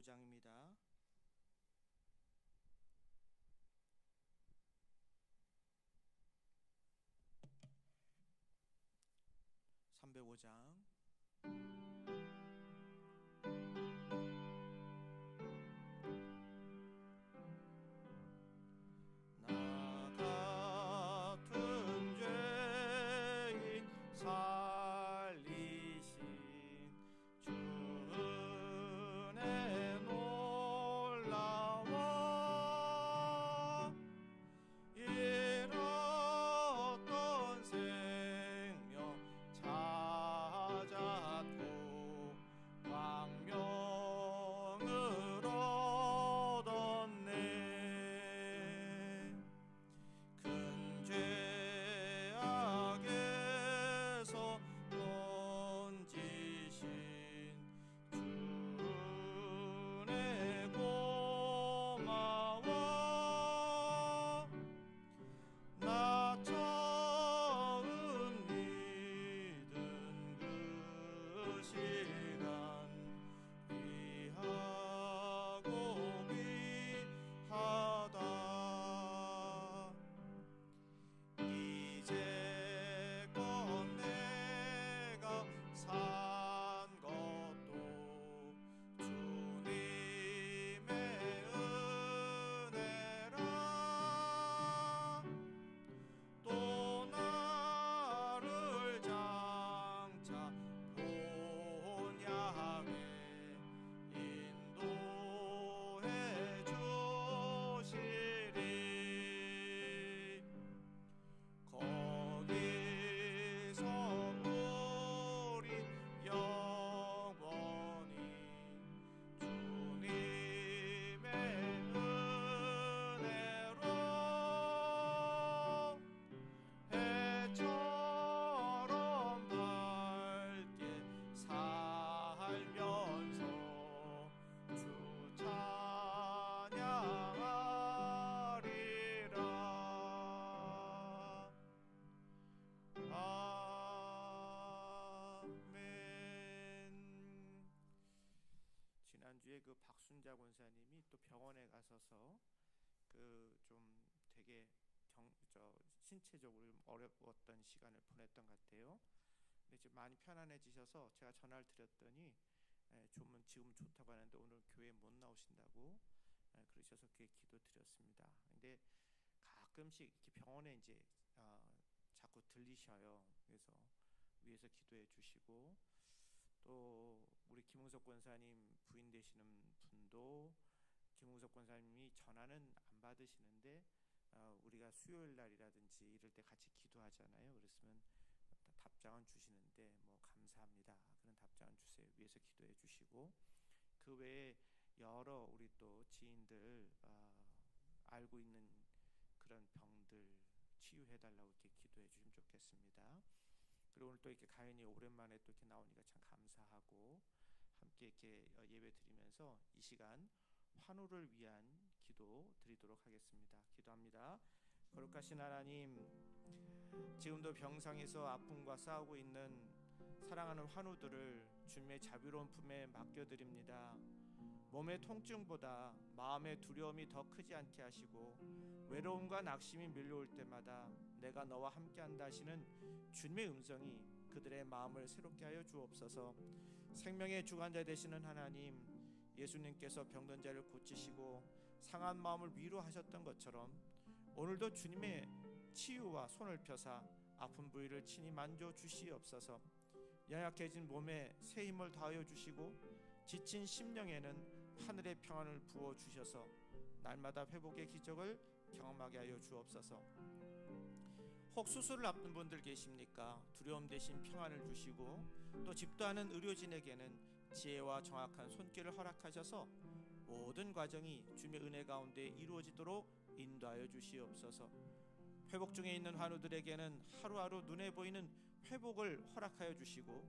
305장입니다. (305장) 나 같은 죄인 살리신 주 은혜 놀라워 잃었던 생명 찾았고 광명을 얻었네. 큰 죄악에서 건지신 주 은혜 고마워. 나 처음 믿은 그 시간 귀하고 귀하다. 이제껏 내가 산 것도 주님의 은혜라. 또 나를 장차 본 향해 인도해 주시리. 거기서 우리 영원히 주님의 은혜로 해처럼 밝게 살면서 주 찬양하리라. 아멘. 지난주에 그 박순자 권사님이 또 병원에 가서서 그 좀 되게 신체적으로 어려웠던 시간을 보냈던 것 같아요. 근데 지금 많이 편안해지셔서 제가 전화를 드렸더니 지금 좋다고 하는데 오늘 교회에 못 나오신다고 그러셔서 그게 기도드렸습니다. 근데 가끔씩 이렇게 병원에 이제 자꾸 들리셔요. 그래서 위에서 기도해 주시고, 또 우리 김웅석 권사님 부인 되시는 분도 김웅석 권사님이 전화는 안 받으시는데 우리가 수요일 날이라든지 이럴 때 같이 기도하잖아요. 그랬으면 답장은 주시는데 뭐 감사합니다, 그런 답장은 주세요. 위에서 기도해 주시고, 그 외에 여러 우리 또 지인들 알고 있는 그런 병들 치유해 달라고 이렇게 기도해 주시면 좋겠습니다. 그리고 오늘 또 이렇게 가연이 오랜만에 또 이렇게 나오니까 참 감사하고, 함께 이렇게 예배 드리면서 이 시간 환우를 위한 기도 드리도록 하겠습니다. 기도합니다. 거룩하신 하나님, 지금도 병상에서 아픔과 싸우고 있는 사랑하는 환우들을 주님의 자비로운 품에 맡겨드립니다. 몸의 통증보다 마음의 두려움이 더 크지 않게 하시고, 외로움과 낙심이 밀려올 때마다 내가 너와 함께한다 하시는 주님의 음성이 그들의 마음을 새롭게 하여 주옵소서. 생명의 주관자 되시는 하나님, 예수님께서 병든 자를 고치시고 상한 마음을 위로하셨던 것처럼 오늘도 주님의 치유와 손을 펴사 아픈 부위를 친히 만져 주시옵소서. 연약해진 몸에 새 힘을 더하여 주시고 지친 심령에는 하늘의 평안을 부어 주셔서 날마다 회복의 기적을 경험하게 하여 주옵소서. 혹 수술을 앞둔 분들 계십니까? 두려움 대신 평안을 주시고, 또 집도하는 의료진에게는 지혜와 정확한 손길을 허락하셔서 모든 과정이 주님의 은혜 가운데 이루어지도록 인도하여 주시옵소서. 회복 중에 있는 환우들에게는 하루하루 눈에 보이는 회복을 허락하여 주시고,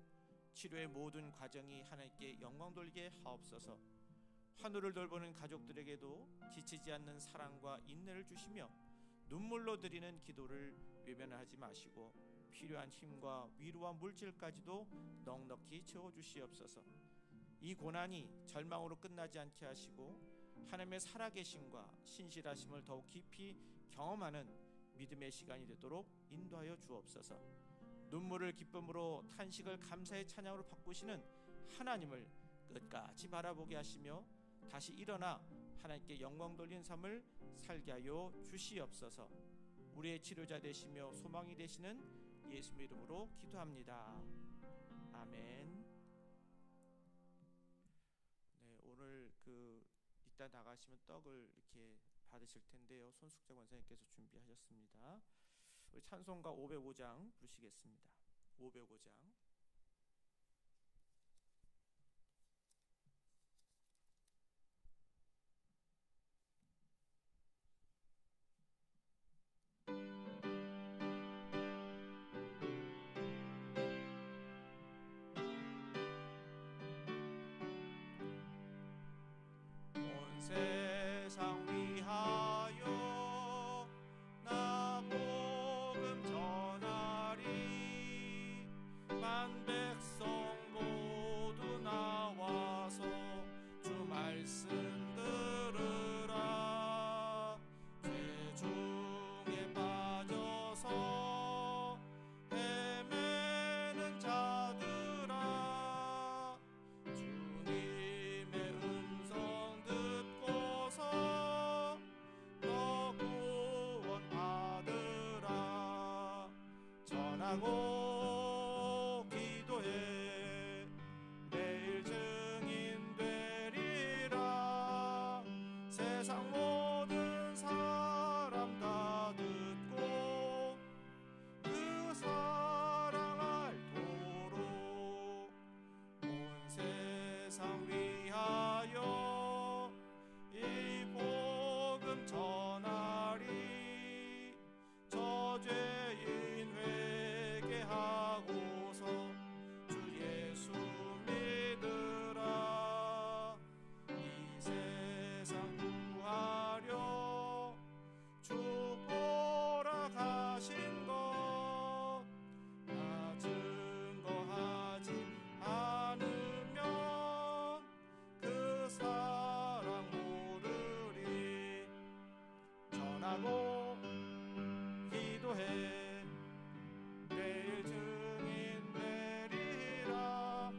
치료의 모든 과정이 하나님께 영광 돌리게 하옵소서. 환우를 돌보는 가족들에게도 지치지 않는 사랑과 인내를 주시며 눈물로 드리는 기도를 외면하지 마시고 필요한 힘과 위로와 물질까지도 넉넉히 채워주시옵소서. 이 고난이 절망으로 끝나지 않게 하시고 하나님의 살아계심과 신실하심을 더욱 깊이 경험하는 믿음의 시간이 되도록 인도하여 주옵소서. 눈물을 기쁨으로, 탄식을 감사의 찬양으로 바꾸시는 하나님을 끝까지 바라보게 하시며 다시 일어나 하나님께 영광 돌린 삶을 살게 하여 주시옵소서. 우리의 치료자 되시며 소망이 되시는 예수의 이름으로 기도합니다. 아멘. 네, 오늘 이따 나가시면 떡을 이렇게 받으실 텐데요. 손숙재 권사님께서 준비하셨습니다. 우리 찬송가 505장 부르시겠습니다. 505장. 세상 위하여 나 복음 전하리. 만백성 모두 나와서 주 말씀 들으라. 죄 중에 빠져서 헤매는 자들아, 주님의 음성 듣고서 너 구원 받으라. 전하고 기도해 매일 증인 되리라. 세상 모든 사람 다 듣고 그 사랑 알도록 온 세상 위하여 이 복음 전하리. 저죄인 회개하고서 주 예수 믿으라. 이 세상 구하려 주 보러 가신 것 나 증거하지 않으면 그 사랑 모르리. 전하고 기도해 매일 증인 되리라.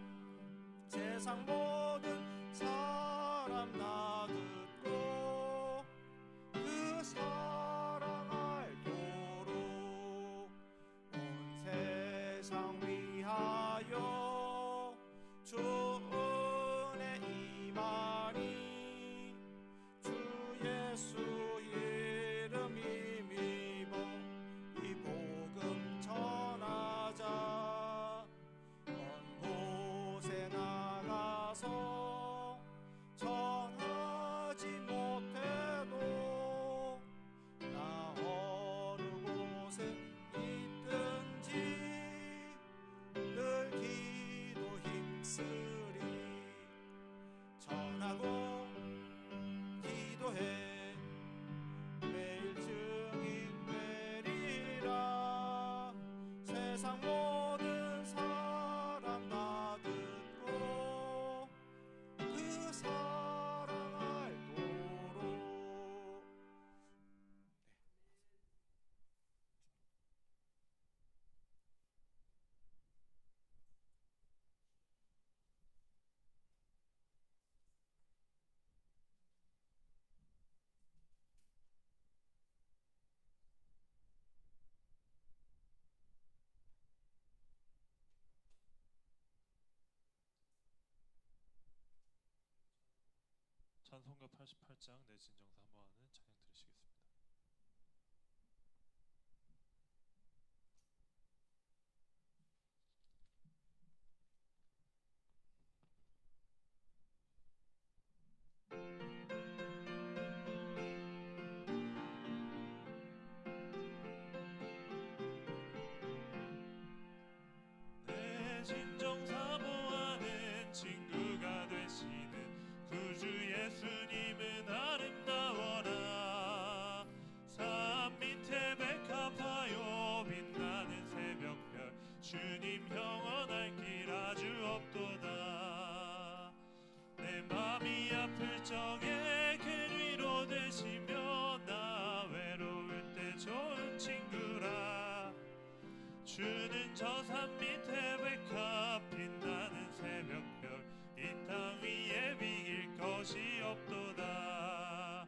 세상 모든 사람 다 듣고 그 사랑 알도록 온 세상 위하여 주 은혜 임하니. 주 예수 이름 힘입어 이 복음 전하자. 먼 곳에 나가서 전하지 못해도 나 어느 곳에 있든지 늘 기도 힘쓰리. 전하고 기도해 매일 증인 되리라. 세상 모든 사람 다 듣고 그 사랑 알도록. 찬송가 88장 내 진정 사모하는 찬양 들으시겠습니다. 내 진정 사모하는 친구가 되시는 구주 예수님은 아름다워라. 것이 없도다.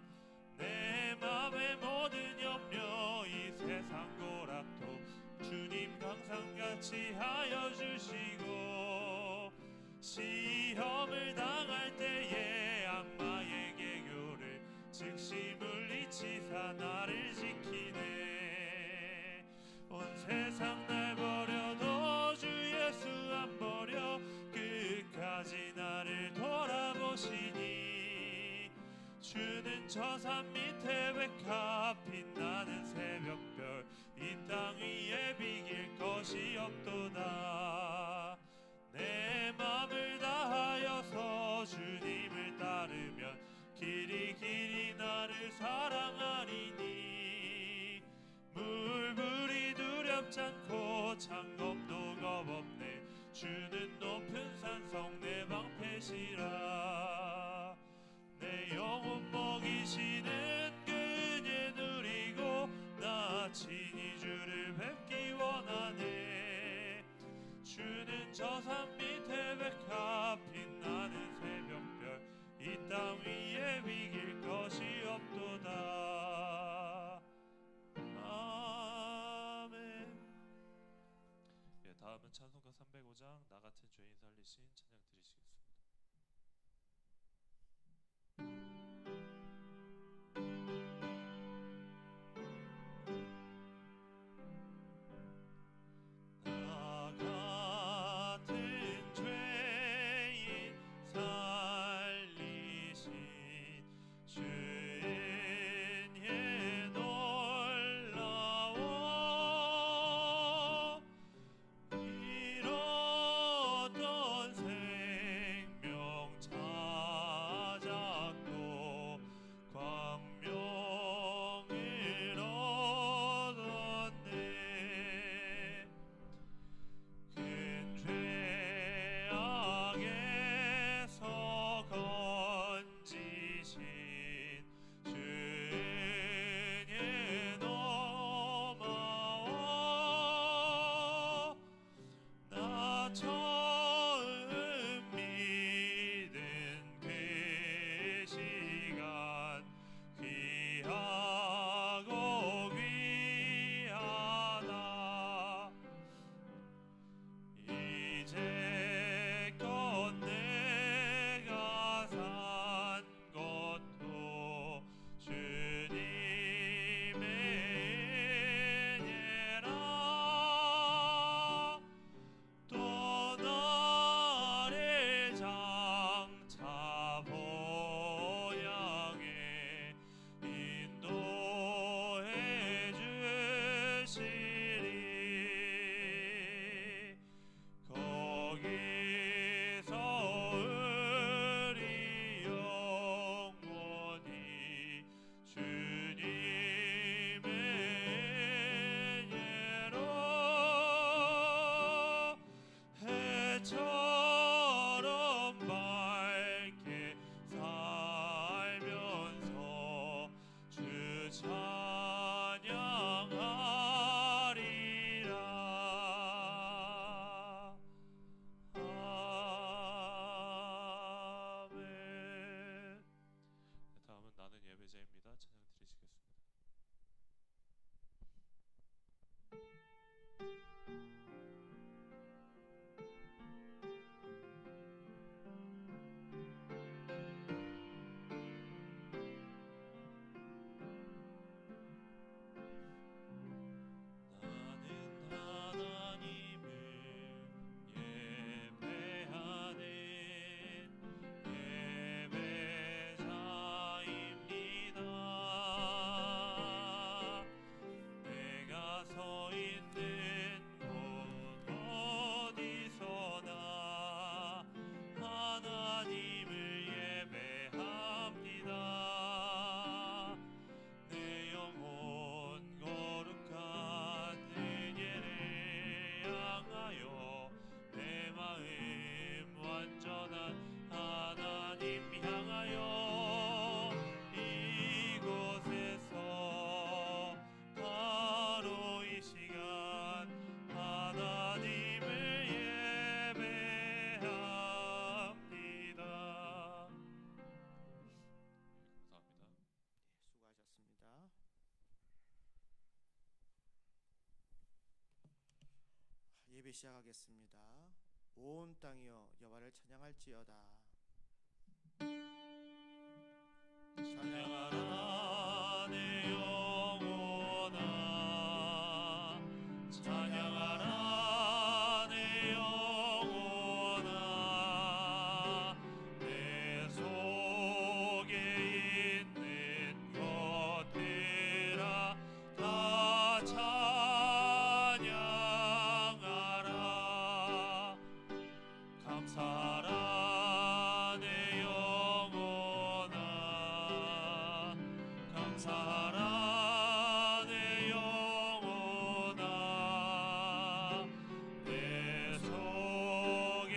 내 맘의 모든 염려 이 세상 고락도 주님 강산같이 하여 주시고, 시험을 당할 때에 악마의 계교를 즉시 물리치사 나를 지키네. 온 세상 날 버려도 주 예수 안 버려 끝까지 나를 돌아보시니, 주는 저 산 밑에 백합 빛나는 새벽별 이 땅 위에 비길 것이 없도다. 내 맘을 다하여서 주님을 따르면 길이 길이 나를 사랑하리니, 물불이 두렵지 않고 창검도 겁없네. 주는 높은 산성 내 방패시라. 내 영혼 먹이시는 그 은혜 누리고 나 친히 주를 뵙기 원하네. 주는 저 산 밑에 백합 빛나는 새벽별 이 땅 위에 비길 것이 없도다. 아멘. 예, 다음은 찬송가 305장 나 같은 죄인 살리신 찬양 드리시겠습니다. 예배 시작하겠습니다. 온 땅이여 여호와를 찬양할지어다. 찬양하라 내 영혼아, 찬양하라 내 영혼아, 내 속에 있는 것들아 다 찬양하라. 감사하라 내 영혼아, 감사하라 내 영혼아, 내 속에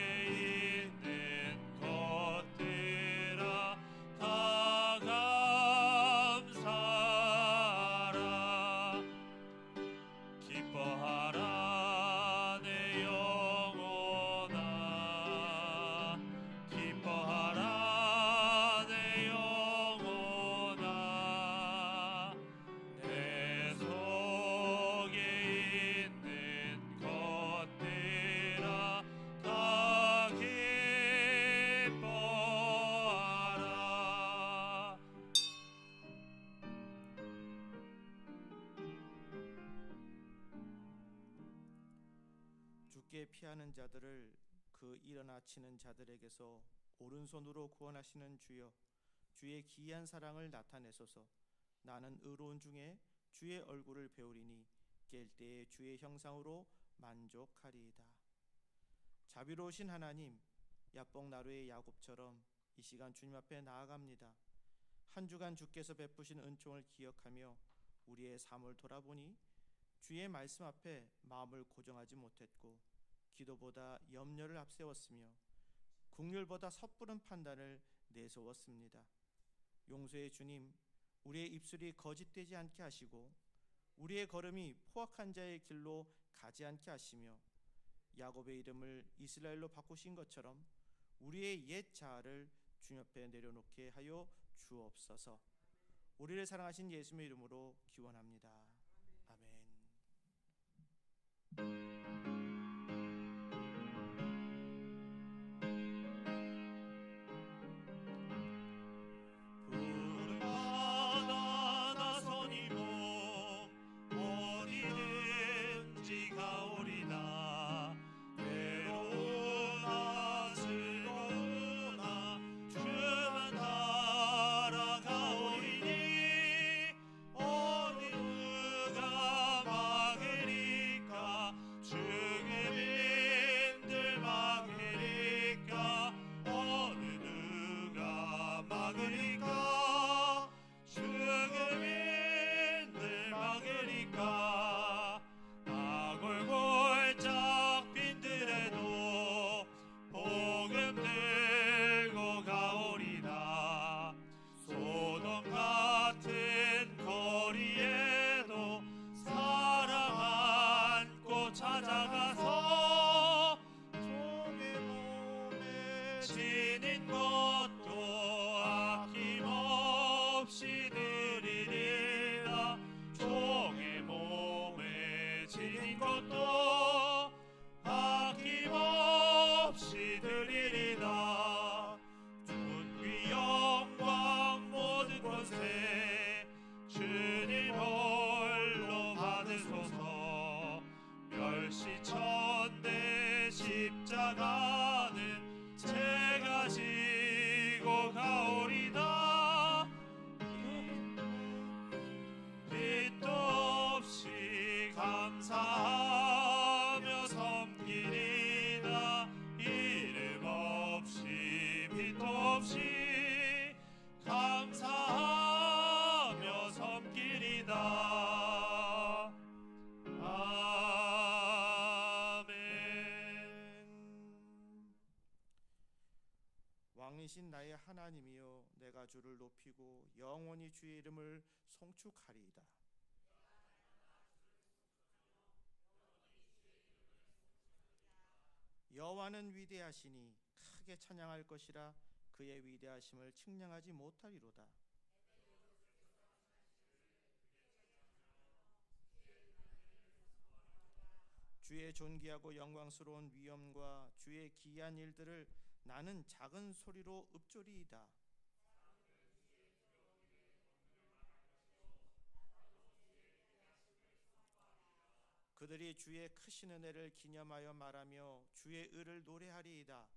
있는 것들아 다 감사하라. 기뻐하라 내 영혼아, 기뻐하라 내 영혼아, 내 속에 있는 것들아 다 기뻐하라. 주께 피하는 자들을 그 일어나 치는 자들에게서 오른손으로 구원하시는 주여, 주의 기이한 사랑을 나타내소서. 나는 의로운 중에 주의 얼굴을 배우리니 깰 때에 주의 형상으로 만족하리이다. 자비로우신 하나님, 야복 나루의 야곱처럼 이 시간 주님 앞에 나아갑니다. 한 주간 주께서 베푸신 은총을 기억하며 우리의 삶을 돌아보니 주의 말씀 앞에 마음을 고정하지 못했고 기도보다 염려를 앞세웠으며 국률보다 섣부른 판단을 내세웠습니다. 용서의 주님, 우리의 입술이 거짓되지 않게 하시고 우리의 걸음이 포악한 자의 길로 가지 않게 하시며 야곱의 이름을 이스라엘로 바꾸신 것처럼 우리의 옛 자아를 주님 앞에 내려놓게 하여 주옵소서. 우리를 사랑하신 예수님의 이름으로 기원합니다. 아멘. 푸른 바다 나선이 몸 어디든지 가오리다. 외로우나 즐거우나 주만 따라가오리니 어느 누가 막으리까. 죽음인들 막으리까. 어느 누가 막으리까. 죽음인들 막으리까. 아골골짝 빈들에도 복음 들고 가오리다. 소돔 같은 거리에도 사랑 안고 찾아가서 종의 몸에 지닌 것도 아낌없이 드리리라. 종의 몸에 지닌 것도 아낌없이 드리리라. 존귀 영광 모든 권세 주님 홀로 받으소서. 멸시천대 십자가는 제가 지고 가오리다. 빛도 없이 감사하며 섬기리다. 이름 없이 빛도 없이 감사하며 섬기리다. 아멘. 왕이신 나의 하나님이여, 내가 주를 높이고 영원히 주의 이름을 송축하리이다. 여호와는 위대하시니 크게 찬양할 것이라. 그의 위대하심을 측량하지 못하리로다. 주의 존귀하고 영광스러운 위엄과 주의 기이한 일들을 나는 작은 소리로 읊조리이다. 그들이 주의 크신 은혜를 기념하여 말하며 주의 의를 노래하리이다.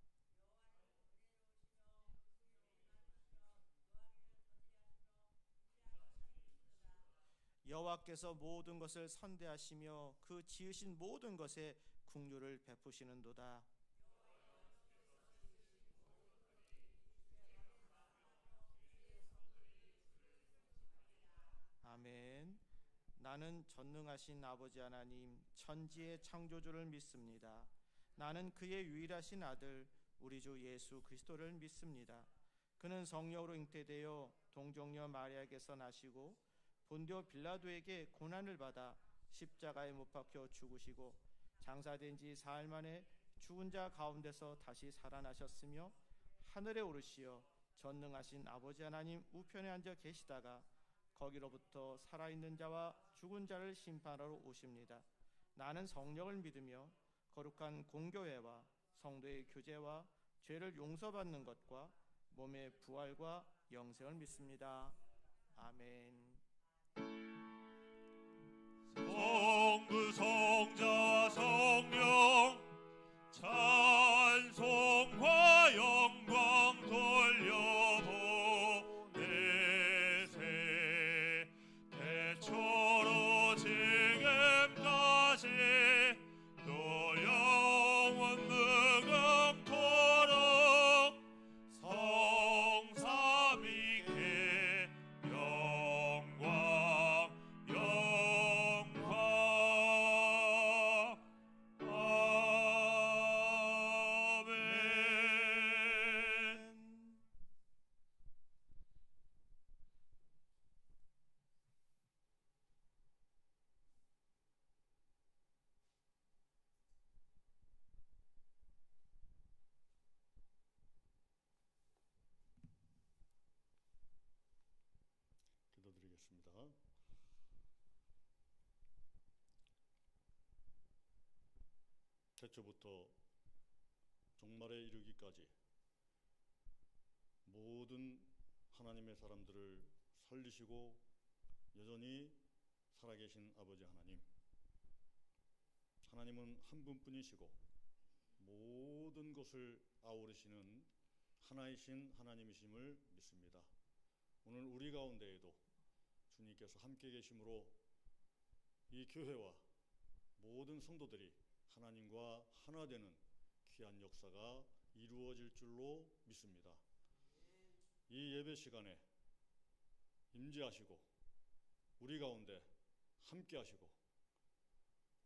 여호와께서 모든 것을 선대하시며 그 지으신 모든 것에 긍휼을 베푸시는도다. 아멘. 나는 전능하신 아버지 하나님 천지의 창조주를 믿습니다. 나는 그의 유일하신 아들 우리 주 예수 그리스도를 믿습니다. 그는 성령으로 잉태되어 동정녀 마리아에게서 나시고 본디오 빌라도에게 고난을 받아 십자가에 못 박혀 죽으시고 장사된 지 사흘 만에 죽은 자 가운데서 다시 살아나셨으며 하늘에 오르시어 전능하신 아버지 하나님 우편에 앉아 계시다가 거기로부터 살아있는 자와 죽은 자를 심판하러 오십니다. 나는 성령을 믿으며 거룩한 공교회와 성도의 교제와 죄를 용서받는 것과 몸의 부활과 영생을 믿습니다. 아멘. 성부 성자 성령 찬송과 영광 돌려보내세 대초로 지금까지 또 영원 무궁토록 성삼위께 영광 기도드리겠습니다. 태초부터 종말에 이르기까지 모든 하나님의 사람들을 살리시고 여전히 살아계신 아버지 하나님, 하나님은 한 분뿐이시고 모든 것을 아우르시는 하나이신 하나님이심을 믿습니다. 오늘 우리 가운데에도 주님께서 함께 계심으로 이 교회와 모든 성도들이 하나님과 하나 되는 귀한 역사가 이루어질 줄로 믿습니다. 이 예배 시간에 임재하시고 우리 가운데 함께 하시고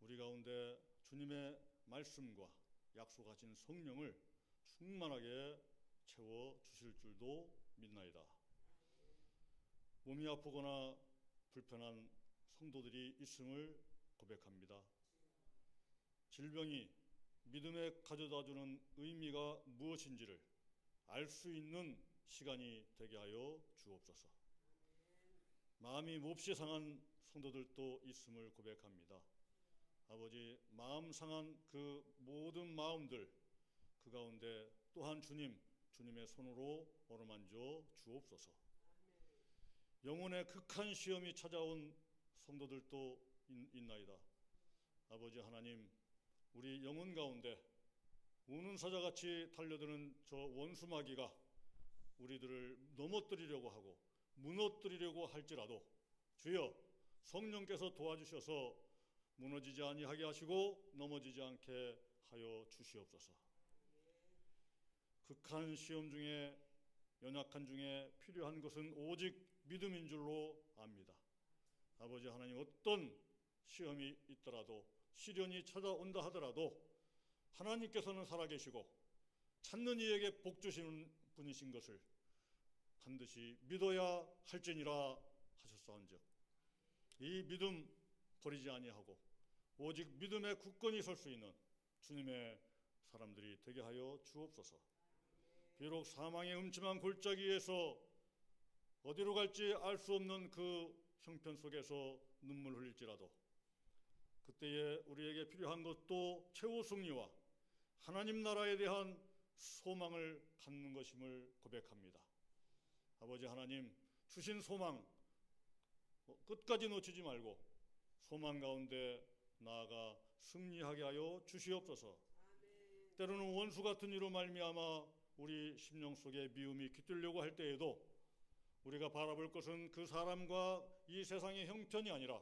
우리 가운데 주님의 말씀과 약속하신 성령을 충만하게 채워 주실 줄도 믿나이다. 몸이 아프거나 불편한 성도들이 있음을 고백합니다. 질병이 믿음에 가져다주는 의미가 무엇인지를 알 수 있는 시간이 되게 하여 주옵소서. 마음이 몹시 상한 성도들도 있음을 고백합니다. 아버지, 마음 상한 그 모든 마음들 그 가운데 또한 주님의 손으로 어루만져 주옵소서. 영혼의 극한 시험이 찾아온 성도들도 있나이다. 아버지 하나님, 우리 영혼 가운데 우는 사자같이 달려드는 저 원수마귀가 우리들을 넘어뜨리려고 하고 무너뜨리려고 할지라도 주여 성령께서 도와주셔서 무너지지 아니하게 하시고 넘어지지 않게 하여 주시옵소서. 극한 시험 중에 연약한 중에 필요한 것은 오직 믿음인 줄로 압니다. 아버지 하나님, 어떤 시험이 있더라도 시련이 찾아온다 하더라도 하나님께서는 살아계시고 찾는 이에게 복 주시는 분이신 것을 반드시 믿어야 할지니라 하셨사온즉 이 믿음 버리지 아니하고 오직 믿음의 굳건히 설 수 있는 주님의 사람들이 되게 하여 주옵소서. 비록 사망의 음침한 골짜기에서 어디로 갈지 알 수 없는 그 형편 속에서 눈물 흘릴지라도 그때에 우리에게 필요한 것도 최후 승리와 하나님 나라에 대한 소망을 갖는 것임을 고백합니다. 아버지 하나님, 주신 소망 끝까지 놓치지 말고 소망 가운데 나아가 승리하게 하여 주시옵소서. 때로는 원수 같은 이로 말미암아 우리 심령 속에 미움이 깃들려고 할 때에도 우리가 바라볼 것은 그 사람과 이 세상의 형편이 아니라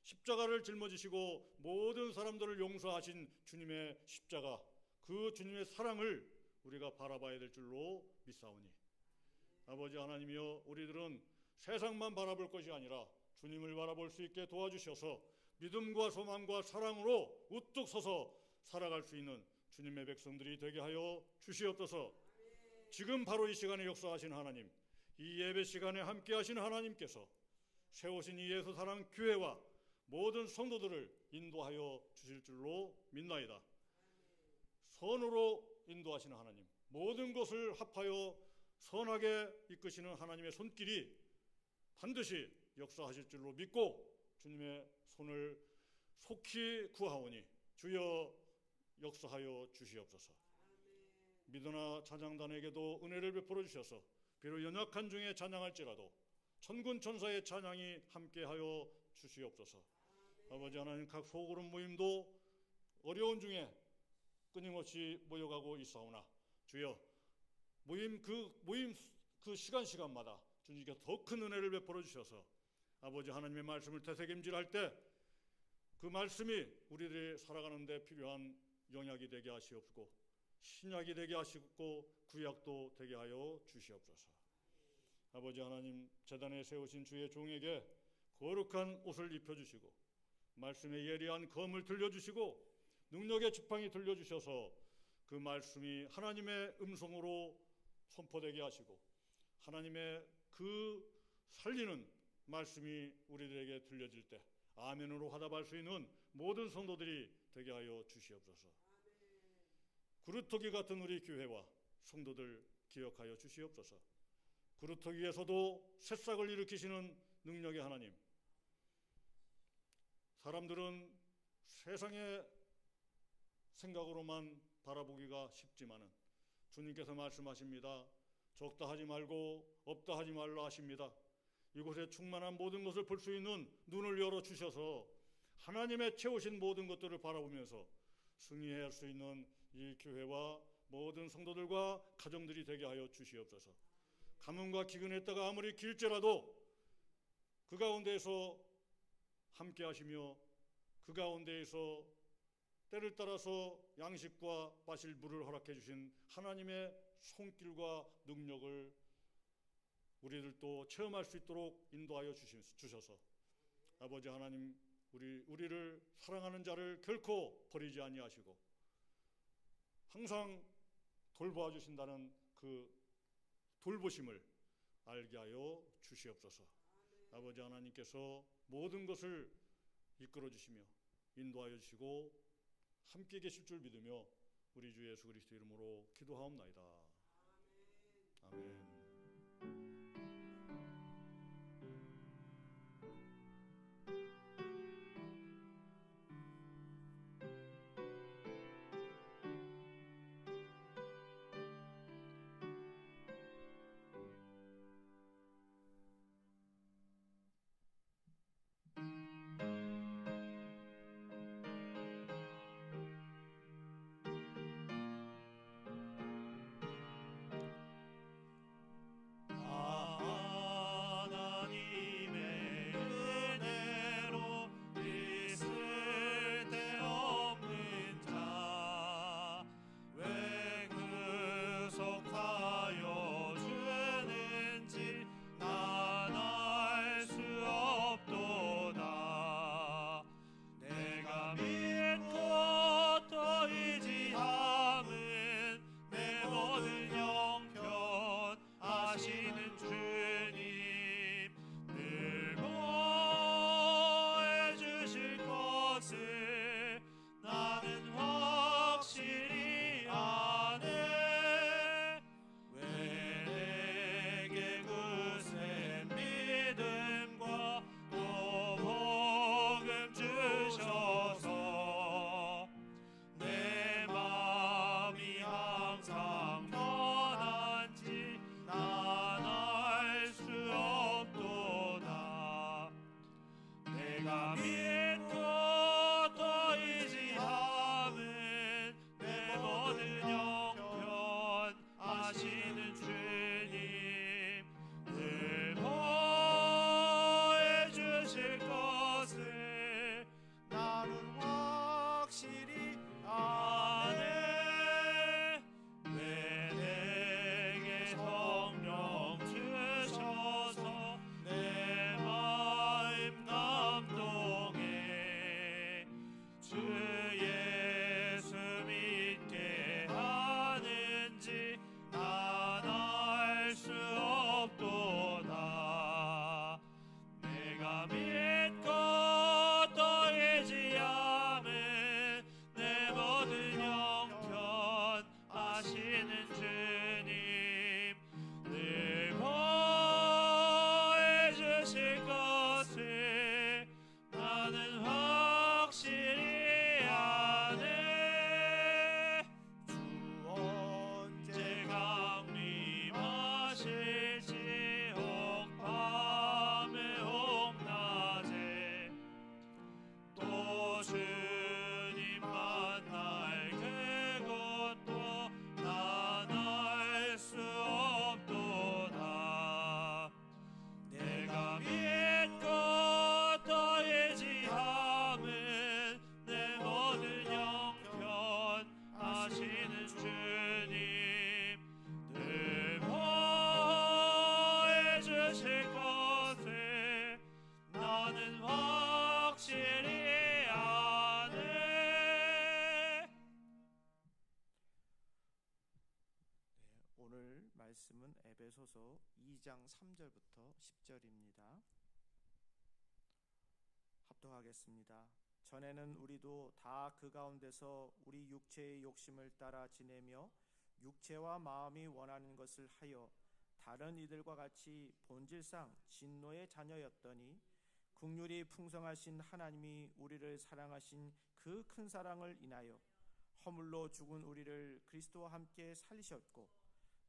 십자가를 짊어지시고 모든 사람들을 용서하신 주님의 십자가, 그 주님의 사랑을 우리가 바라봐야 될 줄로 믿사오니, 아버지 하나님이여, 우리들은 세상만 바라볼 것이 아니라 주님을 바라볼 수 있게 도와주셔서 믿음과 소망과 사랑으로 우뚝 서서 살아갈 수 있는 주님의 백성들이 되게 하여 주시옵소서. 지금 바로 이 시간에 역사하신 하나님, 이 예배 시간에 함께 하신 하나님께서 세우신 이 예수 사랑 교회와 모든 성도들을 인도하여 주실 줄로 믿나이다. 선으로 인도하시는 하나님, 모든 것을 합하여 선하게 이끄시는 하나님의 손길이 반드시 역사하실 줄로 믿고 주님의 손을 속히 구하오니 주여 역사하여 주시옵소서. 미도나 찬양단에게도 은혜를 베풀어 주셔서 비록 연약한 중에 찬양할지라도 천군 천사의 찬양이 함께하여 주시옵소서. 아버지 하나님, 각 소그룹 모임도 어려운 중에 끊임없이 모여가고 있사오나 주여 모임 그 시간마다 주님께서 더 큰 은혜를 베풀어 주셔서 아버지 하나님의 말씀을 되새김질할 때 그 말씀이 우리들이 살아가는 데 필요한 영약이 되게 하시옵고 신약이 되게 하시고 구약도 되게 하여 주시옵소서. 아버지 하나님, 제단에 세우신 주의 종에게 거룩한 옷을 입혀주시고 말씀의 예리한 검을 들려주시고 능력의 지팡이 들려주셔서 그 말씀이 하나님의 음성으로 선포되게 하시고 하나님의 그 살리는 말씀이 우리들에게 들려질 때 아멘으로 화답할 수 있는 모든 성도들이 되게 하여 주시옵소서. 그루터기 같은 우리 교회와 성도들 기억하여 주시옵소서. 그루터기에서도 새싹을 일으키시는 능력의 하나님, 사람들은 세상의 생각으로만 바라보기가 쉽지만은 주님께서 말씀하십니다. 적다 하지 말고 없다 하지 말라 하십니다. 이곳에 충만한 모든 것을 볼 수 있는 눈을 열어주셔서 하나님의 채우신 모든 것들을 바라보면서 승리할 수 있는 이 교회와 모든 성도들과 가정들이 되게 하여 주시옵소서. 가뭄과 기근에 있다가 아무리 길지라도 그 가운데에서 함께 하시며 그 가운데에서 때를 따라서 양식과 마실 물을 허락해 주신 하나님의 손길과 능력을 우리들도 체험할 수 있도록 인도하여 주셔서 아버지 하나님, 우리를 사랑하는 자를 결코 버리지 아니하시고 항상 돌보아 주신다는 그 돌보심을 알게 하여 주시옵소서. 아버지 하나님께서 모든 것을 이끌어 주시며 인도하여 주시고 함께 계실 줄 믿으며 우리 주 예수 그리스도 이름으로 기도하옵나이다. 아멘. 내가 믿고 또 의지함은 내 모든 형편 아시는 주님 늘 보혜 주실 것을 나는 확실히 아네. 왜 내게 성령 주셔서 내 마음 감동해 주 예수 믿게 하는지 난 알 수 없도다. 내가 믿고 또 의지함은 내 모든 형편 아시는 주님 늘 보혜 주실 것을 나는 확실히 아네. 주 언제 언제 강림하실지 혹 밤에 혹 낮에 또 주님 만날 그것도 난 알 수 없도다. 내가 믿고 또 의지함은 내 모든 형편 아시는 주님 늘 보혜 주실 것을 나는 확실히 아네. 오늘 말씀은 에베소서 2장 3절부터 10절입니다. 합독하겠습니다. 전에는 우리도 다 그 가운데서 우리 육체의 욕심을 따라 지내며 육체와 마음이 원하는 것을 하여 다른 이들과 같이 본질상 진노의 자녀였더니 긍휼이 풍성하신 하나님이 우리를 사랑하신 그 큰 사랑을 인하여 허물로 죽은 우리를 그리스도와 함께 살리셨고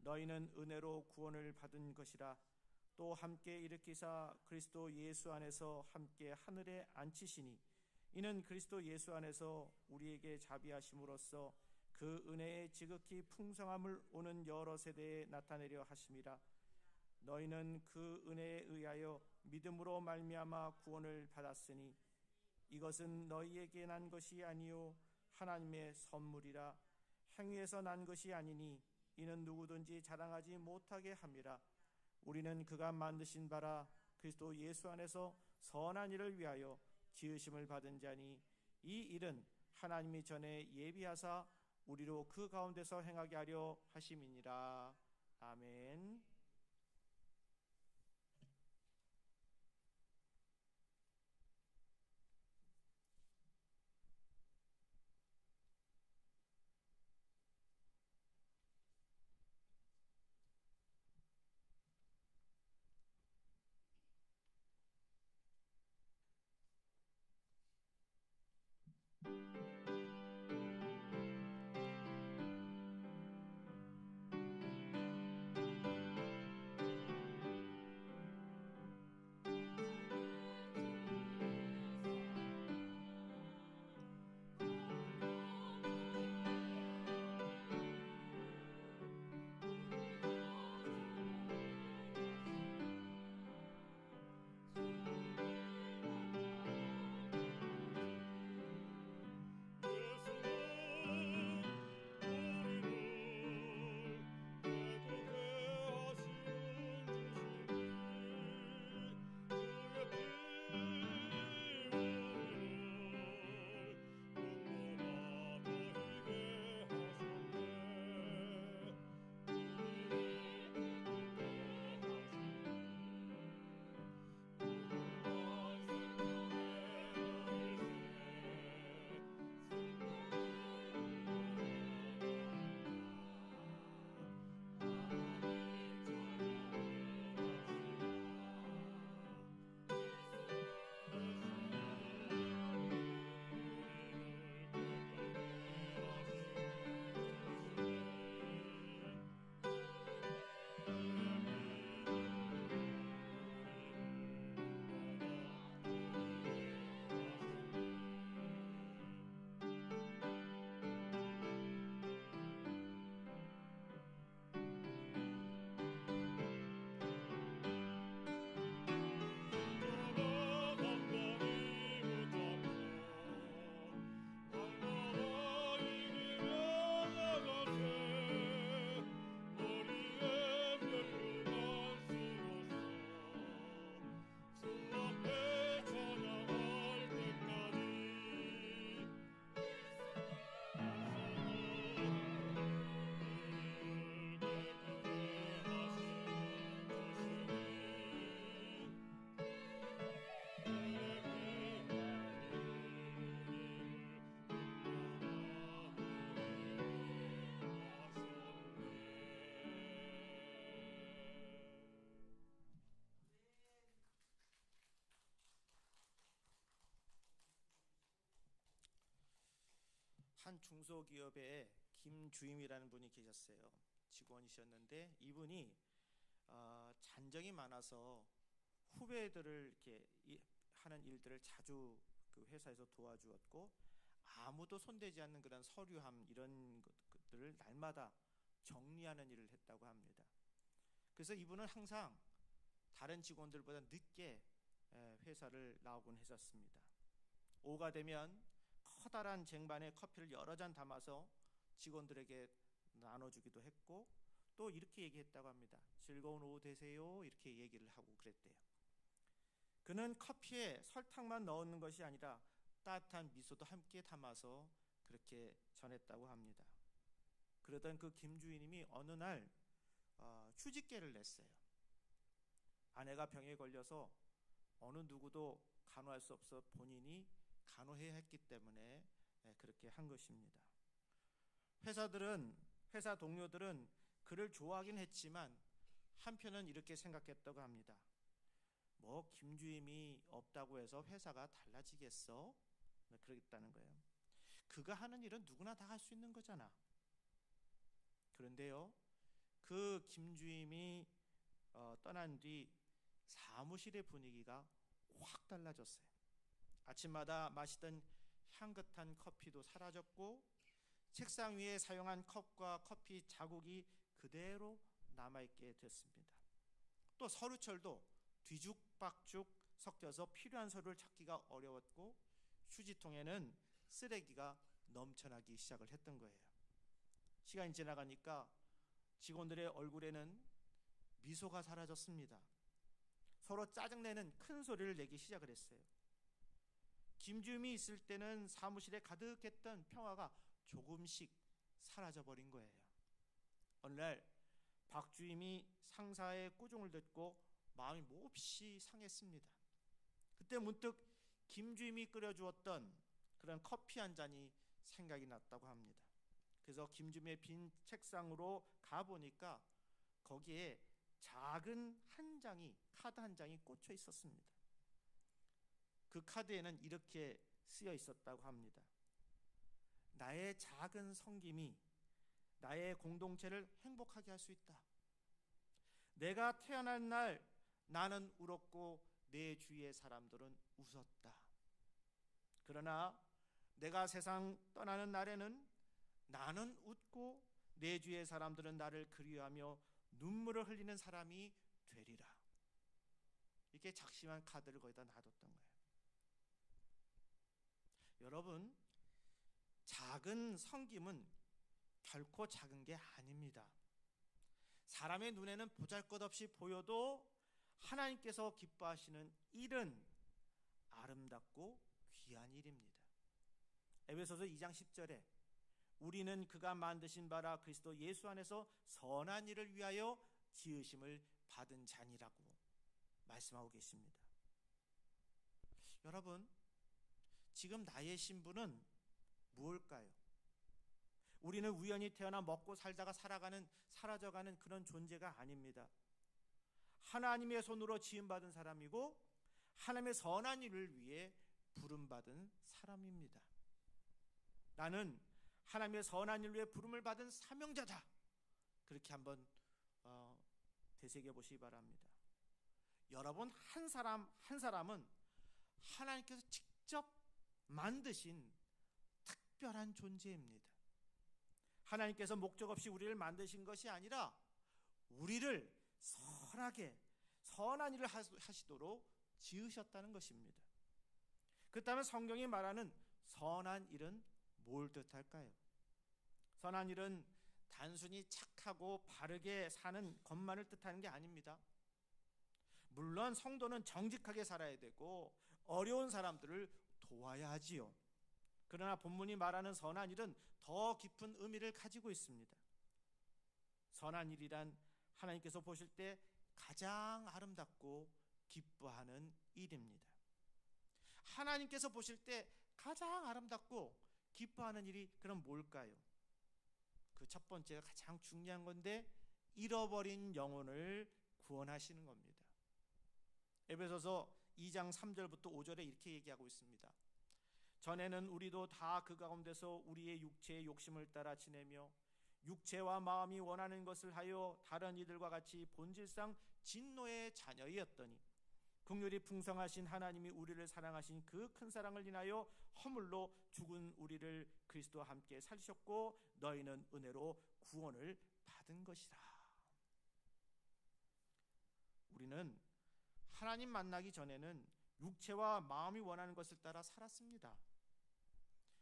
너희는 은혜로 구원을 받은 것이라. 또 함께 일으키사 그리스도 예수 안에서 함께 하늘에 앉히시니 이는 그리스도 예수 안에서 우리에게 자비하심으로써 그 은혜의 지극히 풍성함을 오는 여러 세대에 나타내려 하심이라. 너희는 그 은혜에 의하여 믿음으로 말미암아 구원을 받았으니 이것은 너희에게 난 것이 아니요 하나님의 선물이라. 행위에서 난 것이 아니니 이는 누구든지 자랑하지 못하게 함이라. 우리는 그가 만드신 바라 그리스도 예수 안에서 선한 일을 위하여 지으심을 받은 자니 이 일은 하나님이 전에 예비하사 우리로 그 가운데서 행하게 하려 하심이니라. 아멘. 한 중소기업에 김주임이라는 분이 계셨어요. 직원이셨는데 이분이 잔정이 많아서 후배들을 이렇게 하는 일들을 자주 그 회사에서 도와주었고, 아무도 손대지 않는 그런 서류함 이런 것들을 날마다 정리하는 일을 했다고 합니다. 그래서 이분은 항상 다른 직원들보다 늦게 회사를 나오곤 했었습니다. 오후가 되면 커다란 쟁반에 커피를 여러 잔 담아서 직원들에게 나눠주기도 했고, 또 이렇게 얘기했다고 합니다. 즐거운 오후 되세요, 이렇게 얘기를 하고 그랬대요. 그는 커피에 설탕만 넣는 것이 아니라 따뜻한 미소도 함께 담아서 그렇게 전했다고 합니다. 그러던 그 김주인님이 어느 날 휴직계를 냈어요. 아내가 병에 걸려서 어느 누구도 간호할 수 없어 본인이 간호해야 했기 때문에 그렇게 한 것입니다. 회사 동료들은 그를 좋아하긴 했지만 한편은 이렇게 생각했다고 합니다. 뭐 김주임이 없다고 해서 회사가 달라지겠어? 그러겠다는 거예요. 그가 하는 일은 누구나 다 할 수 있는 거잖아. 그런데요, 그 김주임이 떠난 뒤 사무실의 분위기가 확 달라졌어요. 아침마다 마시던 향긋한 커피도 사라졌고, 책상 위에 사용한 컵과 커피 자국이 그대로 남아있게 됐습니다. 또 서류철도 뒤죽박죽 섞여서 필요한 서류를 찾기가 어려웠고, 휴지통에는 쓰레기가 넘쳐나기 시작을 했던 거예요. 시간이 지나가니까 직원들의 얼굴에는 미소가 사라졌습니다. 서로 짜증내는 큰 소리를 내기 시작을 했어요. 김주임이 있을 때는 사무실에 가득했던 평화가 조금씩 사라져버린 거예요. 어느 날 박주임이 상사의 꾸중을 듣고 마음이 몹시 상했습니다. 그때 문득 김주임이 끓여주었던 그런 커피 한 잔이 생각이 났다고 합니다. 그래서 김주임의 빈 책상으로 가보니까 거기에 작은 한 장이, 카드 한 장이 꽂혀 있었습니다. 그 카드에는 이렇게 쓰여 있었다고 합니다. 나의 작은 섬김이 나의 공동체를 행복하게 할 수 있다. 내가 태어난 날 나는 울었고 내 주위의 사람들은 웃었다. 그러나 내가 세상 떠나는 날에는 나는 웃고 내 주위의 사람들은 나를 그리워하며 눈물을 흘리는 사람이 되리라. 이렇게 작심한 카드를 거기다 놔뒀던 거예요. 여러분, 작은 섬김은 결코 작은 게 아닙니다. 사람의 눈에는 보잘것없이 보여도 하나님께서 기뻐하시는 일은 아름답고 귀한 일입니다. 에베소서 2장 10절에 우리는 그가 만드신 바라 그리스도 예수 안에서 선한 일을 위하여 지으심을 받은 자니라고 말씀하고 계십니다. 여러분, 지금 나의 신분은 무엇일까요? 우리는 우연히 태어나 먹고 살다가 사라져가는 그런 존재가 아닙니다. 하나님의 손으로 지음받은 사람이고 하나님의 선한 일을 위해 부름받은 사람입니다. 나는 하나님의 선한 일을 위해 부름을 받은 사명자다. 그렇게 한번 되새겨 보시기 바랍니다. 여러분 한 사람 한 사람은 하나님께서 직접 만드신 특별한 존재입니다. 하나님께서 목적 없이 우리를 만드신 것이 아니라 우리를 선하게 선한 일을 하시도록 지으셨다는 것입니다. 그렇다면 성경이 말하는 선한 일은 뭘 뜻할까요? 선한 일은 단순히 착하고 바르게 사는 것만을 뜻하는 게 아닙니다. 물론 성도는 정직하게 살아야 되고 어려운 사람들을 도와야 하지요. 그러나 본문이 말하는 선한 일은 더 깊은 의미를 가지고 있습니다. 선한 일이란 하나님께서 보실 때 가장 아름답고 기뻐하는 일입니다. 하나님께서 보실 때 가장 아름답고 기뻐하는 일이 그럼 뭘까요? 그 첫 번째가 가장 중요한 건데 잃어버린 영혼을 구원하시는 겁니다. 에베소서 2장 3절부터 5절에 이렇게 얘기하고 있습니다. 전에는 우리도 다 그 가운데서 우리의 육체의 욕심을 따라 지내며 육체와 마음이 원하는 것을 하여 다른 이들과 같이 본질상 진노의 자녀이었더니 긍휼이 풍성하신 하나님이 우리를 사랑하신 그 큰 사랑을 인하여 허물로 죽은 우리를 그리스도와 함께 살리셨고 너희는 은혜로 구원을 받은 것이라. 우리는 하나님 만나기 전에는 육체와 마음이 원하는 것을 따라 살았습니다.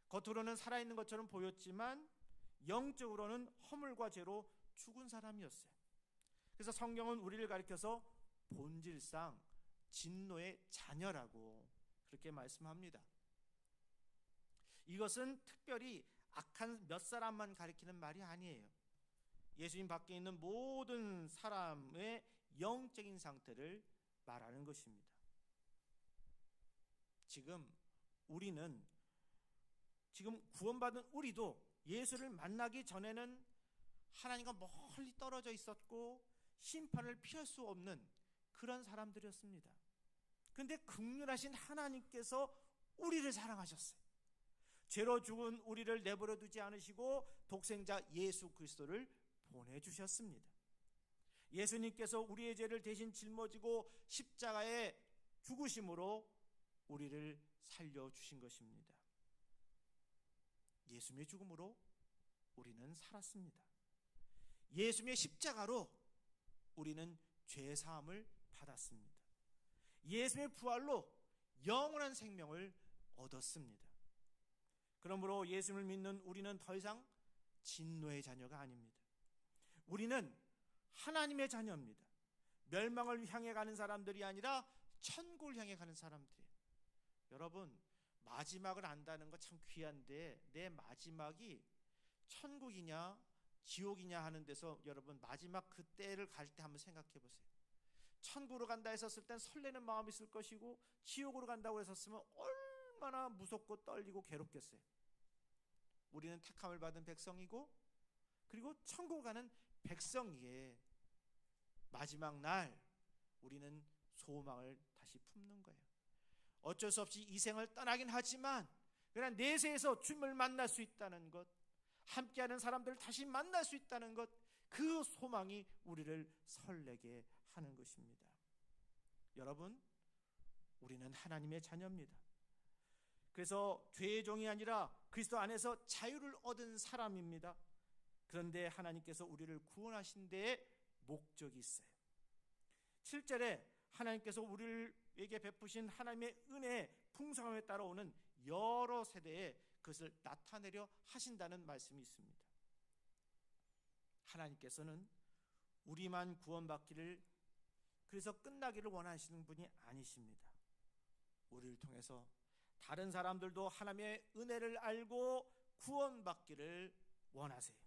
겉으로는 살아있는 것처럼 보였지만 영적으로는 허물과 죄로 죽은 사람이었어요. 그래서 성경은 우리를 가리켜서 본질상 진노의 자녀라고 그렇게 말씀합니다. 이것은 특별히 악한 몇 사람만 가리키는 말이 아니에요. 예수님 밖에 있는 모든 사람의 영적인 상태를 말하는 것입니다. 지금 구원받은 우리도 예수를 만나기 전에는 하나님과 멀리 떨어져 있었고 심판을 피할 수 없는 그런 사람들이었습니다. 그런데 긍휼하신 하나님께서 우리를 사랑하셨어요. 죄로 죽은 우리를 내버려 두지 않으시고 독생자 예수 그리스도를 보내주셨습니다. 예수님께서 우리의 죄를 대신 짊어지고 십자가에 죽으심으로 우리를 살려주신 것입니다. 예수님의 죽음으로 우리는 살았습니다. 예수님의 십자가로 우리는 죄사함을 받았습니다. 예수님의 부활로 영원한 생명을 얻었습니다. 그러므로 예수님을 믿는 우리는 더 이상 진노의 자녀가 아닙니다. 우리는 하나님의 자녀입니다. 멸망을 향해 가는 사람들이 아니라 천국을 향해 가는 사람들이에요. 여러분, 마지막을 안다는 거 참 귀한데 내 마지막이 천국이냐 지옥이냐 하는 데서 여러분 마지막 그때를 갈 때 한번 생각해 보세요. 천국으로 간다 했었을 땐 설레는 마음이 있을 것이고 지옥으로 간다고 했었으면 얼마나 무섭고 떨리고 괴롭겠어요. 우리는 택함을 받은 백성이고 그리고 천국 가는 백성이에 마지막 날 우리는 소망을 다시 품는 거예요. 어쩔 수 없이 이 생을 떠나긴 하지만 그러나 내세에서 주님을 만날 수 있다는 것, 함께하는 사람들을 다시 만날 수 있다는 것, 그 소망이 우리를 설레게 하는 것입니다. 여러분, 우리는 하나님의 자녀입니다. 그래서 죄의 종이 아니라 그리스도 안에서 자유를 얻은 사람입니다. 그런데 하나님께서 우리를 구원하신 데에 목적이 있어요. 7절에 하나님께서 우리에게 베푸신 하나님의 은혜의 풍성함에 따라오는 여러 세대에 그것을 나타내려 하신다는 말씀이 있습니다. 하나님께서는 우리만 구원받기를 그래서 끝나기를 원하시는 분이 아니십니다. 우리를 통해서 다른 사람들도 하나님의 은혜를 알고 구원받기를 원하세요.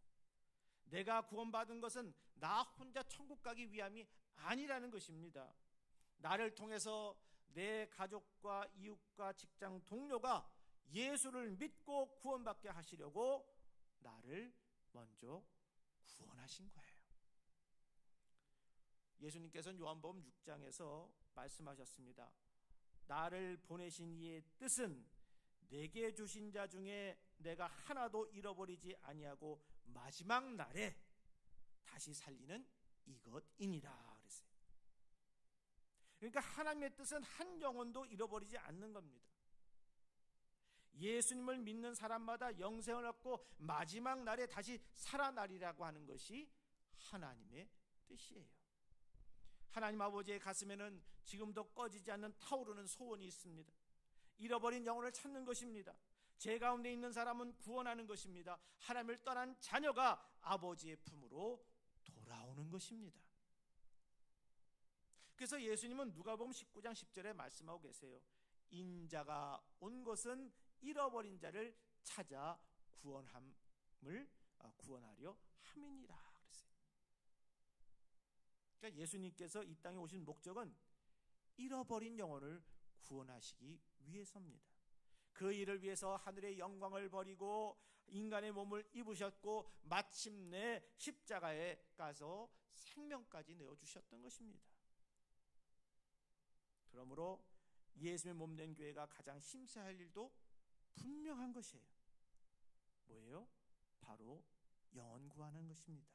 내가 구원받은 것은 나 혼자 천국 가기 위함이 아니라는 것입니다. 나를 통해서 내 가족과 이웃과 직장 동료가 예수를 믿고 구원받게 하시려고 나를 먼저 구원하신 거예요. 예수님께서는 요한복음 6장에서 말씀하셨습니다. 나를 보내신 이의 뜻은 내게 주신 자 중에 내가 하나도 잃어버리지 아니하고 마지막 날에 다시 살리는 이것이니라 그랬어요. 그러니까 하나님의 뜻은 한 영혼도 잃어버리지 않는 겁니다. 예수님을 믿는 사람마다 영생을 얻고 마지막 날에 다시 살아나리라고 하는 것이 하나님의 뜻이에요. 하나님 아버지의 가슴에는 지금도 꺼지지 않는 타오르는 소원이 있습니다. 잃어버린 영혼을 찾는 것입니다. 제 가운데 있는 사람은 구원하는 것입니다. 하나님을 떠난 자녀가 아버지의 품으로 돌아오는 것입니다. 그래서 예수님은 누가복음 19장 10절에 말씀하고 계세요. 인자가 온 것은 잃어버린 자를 찾아 구원하려 함이니라 그랬어요. 그러니까 예수님께서 이 땅에 오신 목적은 잃어버린 영혼을 구원하시기 위해서입니다. 그 일을 위해서 하늘의 영광을 버리고 인간의 몸을 입으셨고 마침내 십자가에 가서 생명까지 내어주셨던 것입니다. 그러므로 예수의 몸된 교회가 가장 심사할 일도 분명한 것이에요. 뭐예요? 바로 영혼 구하는 것입니다.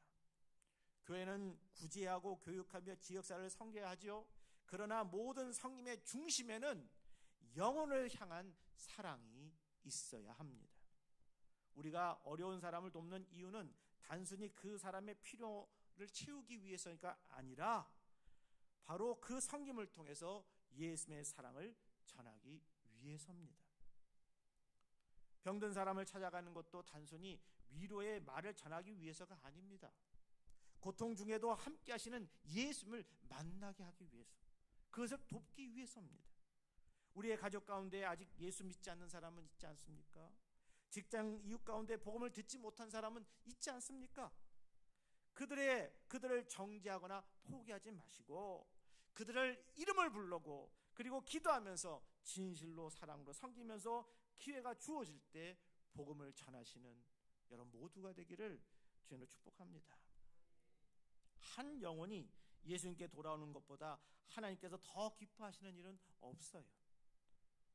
교회는 구제하고 교육하며 지역사회를 섬겨야 하지요. 그러나 모든 섬김의 중심에는 영혼을 향한 사랑이 있어야 합니다. 우리가 어려운 사람을 돕는 이유는 단순히 그 사람의 필요를 채우기 위해서가 아니라 바로 그 섬김을 통해서 예수님의 사랑을 전하기 위해서입니다. 병든 사람을 찾아가는 것도 단순히 위로의 말을 전하기 위해서가 아닙니다. 고통 중에도 함께 하시는 예수님을 만나게 하기 위해서, 그것을 돕기 위해서입니다. 우리의 가족 가운데 아직 예수 믿지 않는 사람은 있지 않습니까? 직장 이웃 가운데 복음을 듣지 못한 사람은 있지 않습니까? 그들을 정죄하거나 포기하지 마시고 그들을 이름을 부르고 그리고 기도하면서 진실로 사랑으로 섬기면서 기회가 주어질 때 복음을 전하시는 여러분 모두가 되기를 주님으로 축복합니다. 한 영혼이 예수님께 돌아오는 것보다 하나님께서 더 기뻐하시는 일은 없어요.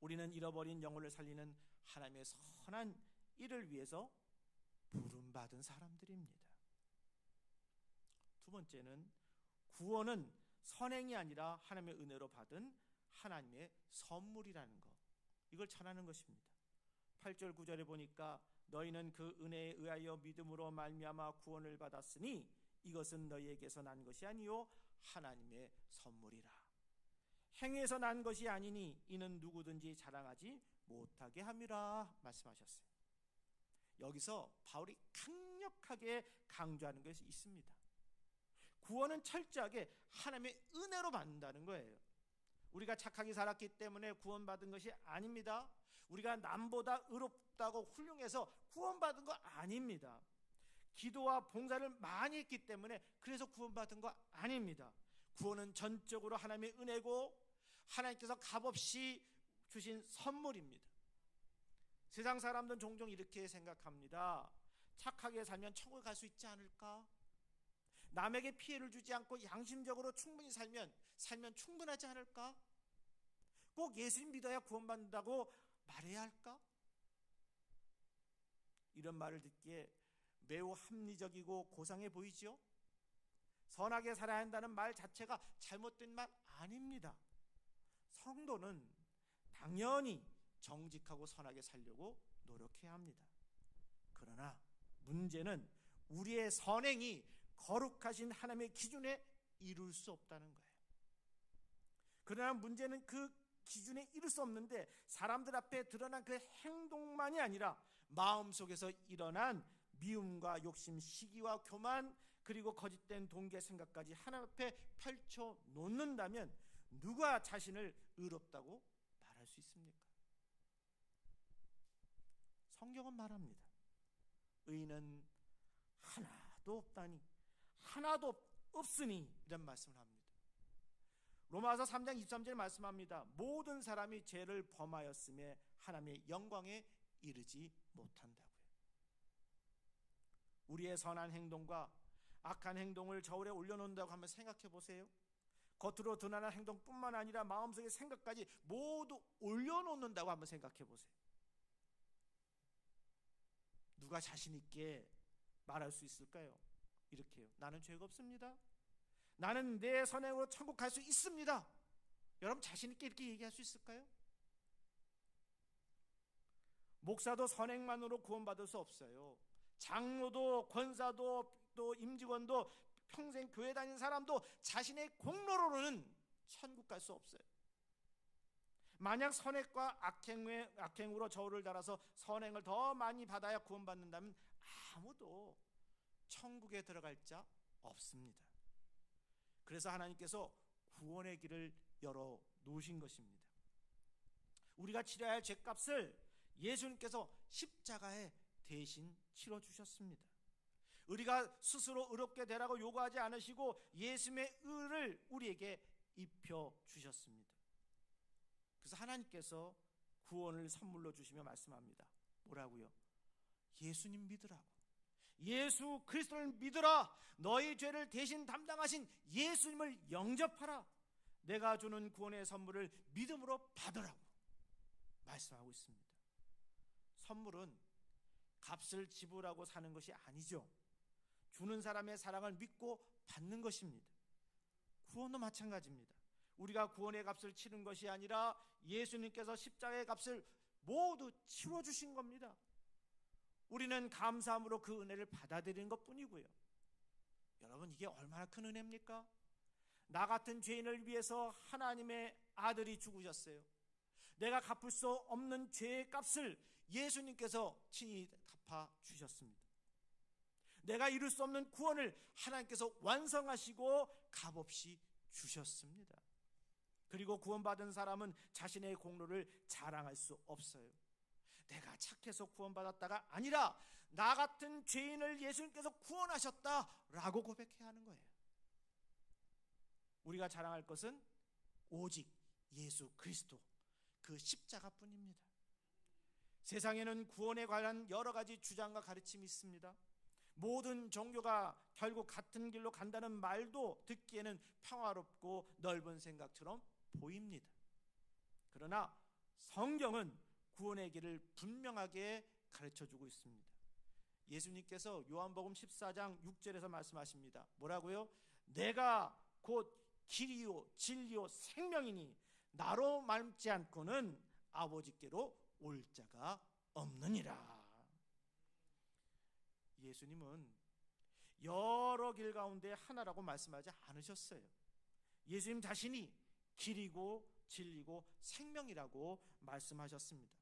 우리는 잃어버린 영혼을 살리는 하나님의 선한 일을 위해서 부름받은 사람들입니다. 두 번째는 구원은 선행이 아니라 하나님의 은혜로 받은 하나님의 선물이라는 것, 이걸 전하는 것입니다. 8절 9절에 보니까 너희는 그 은혜에 의하여 믿음으로 말미암아 구원을 받았으니 이것은 너희에게서 난 것이 아니요 하나님의 선물이라. 행위에서 난 것이 아니니 이는 누구든지 자랑하지 못하게 함이라 말씀하셨어요. 여기서 바울이 강력하게 강조하는 것이 있습니다. 구원은 철저하게 하나님의 은혜로 받는다는 거예요. 우리가 착하게 살았기 때문에 구원받은 것이 아닙니다. 우리가 남보다 의롭다고 훌륭해서 구원받은 거 아닙니다. 기도와 봉사를 많이 했기 때문에 그래서 구원받은 거 아닙니다. 구원은 전적으로 하나님의 은혜고 하나님께서 값없이 주신 선물입니다. 세상 사람들은 종종 이렇게 생각합니다. 착하게 살면 천국에 갈 수 있지 않을까? 남에게 피해를 주지 않고 양심적으로 충분히 살면 충분하지 않을까? 꼭 예수님 믿어야 구원받는다고 말해야 할까? 이런 말을 듣기에 매우 합리적이고 고상해 보이죠? 선하게 살아야 한다는 말 자체가 잘못된 말 아닙니다. 성도는 당연히 정직하고 선하게 살려고 노력해야 합니다. 그러나 문제는 우리의 선행이 거룩하신 하나님의 기준에 이룰 수 없다는 거예요. 그러나 문제는 그 기준에 이룰 수 없는데 사람들 앞에 드러난 그 행동만이 아니라 마음속에서 일어난 미움과 욕심, 시기와 교만, 그리고 거짓된 동기의 생각까지 하나님 앞에 펼쳐 놓는다면 누가 자신을 의롭다고 말할 수 있습니까? 성경은 말합니다. 의인은 하나도 없다니, 하나도 없으니, 이런 말씀을 합니다. 로마서 3장 23절에 말씀합니다. 모든 사람이 죄를 범하였음에 하나님의 영광에 이르지 못한다고요. 우리의 선한 행동과 악한 행동을 저울에 올려놓는다고 한번 생각해 보세요. 겉으로 드러나는 행동뿐만 아니라 마음속의 생각까지 모두 올려놓는다고 한번 생각해 보세요. 누가 자신 있게 말할 수 있을까요? 이렇게요. 나는 죄가 없습니다. 나는 내 선행으로 천국 갈 수 있습니다. 여러분 자신 있게 이렇게 얘기할 수 있을까요? 목사도 선행만으로 구원받을 수 없어요. 장로도 권사도 또 임직원도 평생 교회 다닌 사람도 자신의 공로로는 천국 갈 수 없어요. 만약 선행과 악행으로 저울을 달아서 선행을 더 많이 받아야 구원받는다면 아무도 천국에 들어갈 자 없습니다. 그래서 하나님께서 구원의 길을 열어 놓으신 것입니다. 우리가 치러야 할 죄값을 예수님께서 십자가에 대신 치러 주셨습니다. 우리가 스스로 의롭게 되라고 요구하지 않으시고 예수님의 의를 우리에게 입혀 주셨습니다. 그래서 하나님께서 구원을 선물로 주시며 말씀합니다. 뭐라고요? 예수님 믿으라고. 예수 그리스도를 믿으라. 너희 죄를 대신 담당하신 예수님을 영접하라. 내가 주는 구원의 선물을 믿음으로 받으라고 말씀하고 있습니다. 선물은 값을 지불하고 사는 것이 아니죠. 주는 사람의 사랑을 믿고 받는 것입니다. 구원도 마찬가지입니다. 우리가 구원의 값을 치른 것이 아니라 예수님께서 십자가의 값을 모두 치러주신 겁니다. 우리는 감사함으로 그 은혜를 받아들이는 것뿐이고요. 여러분, 이게 얼마나 큰 은혜입니까? 나 같은 죄인을 위해서 하나님의 아들이 죽으셨어요. 내가 갚을 수 없는 죄의 값을 예수님께서 친히 갚아 주셨습니다. 내가 이룰 수 없는 구원을 하나님께서 완성하시고 값없이 주셨습니다. 그리고 구원받은 사람은 자신의 공로를 자랑할 수 없어요. 내가 착해서 구원받았다가 아니라 나 같은 죄인을 예수님께서 구원하셨다라고 고백해야 하는 거예요. 우리가 자랑할 것은 오직 예수 그리스도 그 십자가뿐입니다. 세상에는 구원에 관한 여러 가지 주장과 가르침이 있습니다. 모든 종교가 결국 같은 길로 간다는 말도 듣기에는 평화롭고 넓은 생각처럼 보입니다. 그러나 성경은 구원의 길을 분명하게 가르쳐주고 있습니다. 예수님께서 요한복음 14장 6절에서 말씀하십니다. 뭐라고요? 내가 곧 길이요 진리요 생명이니 나로 말지 않고는 아버지께로 올 자가 없느니라. 예수님은 여러 길 가운데 하나라고 말씀하지 않으셨어요. 예수님 자신이 길이고 진리고 생명이라고 말씀하셨습니다.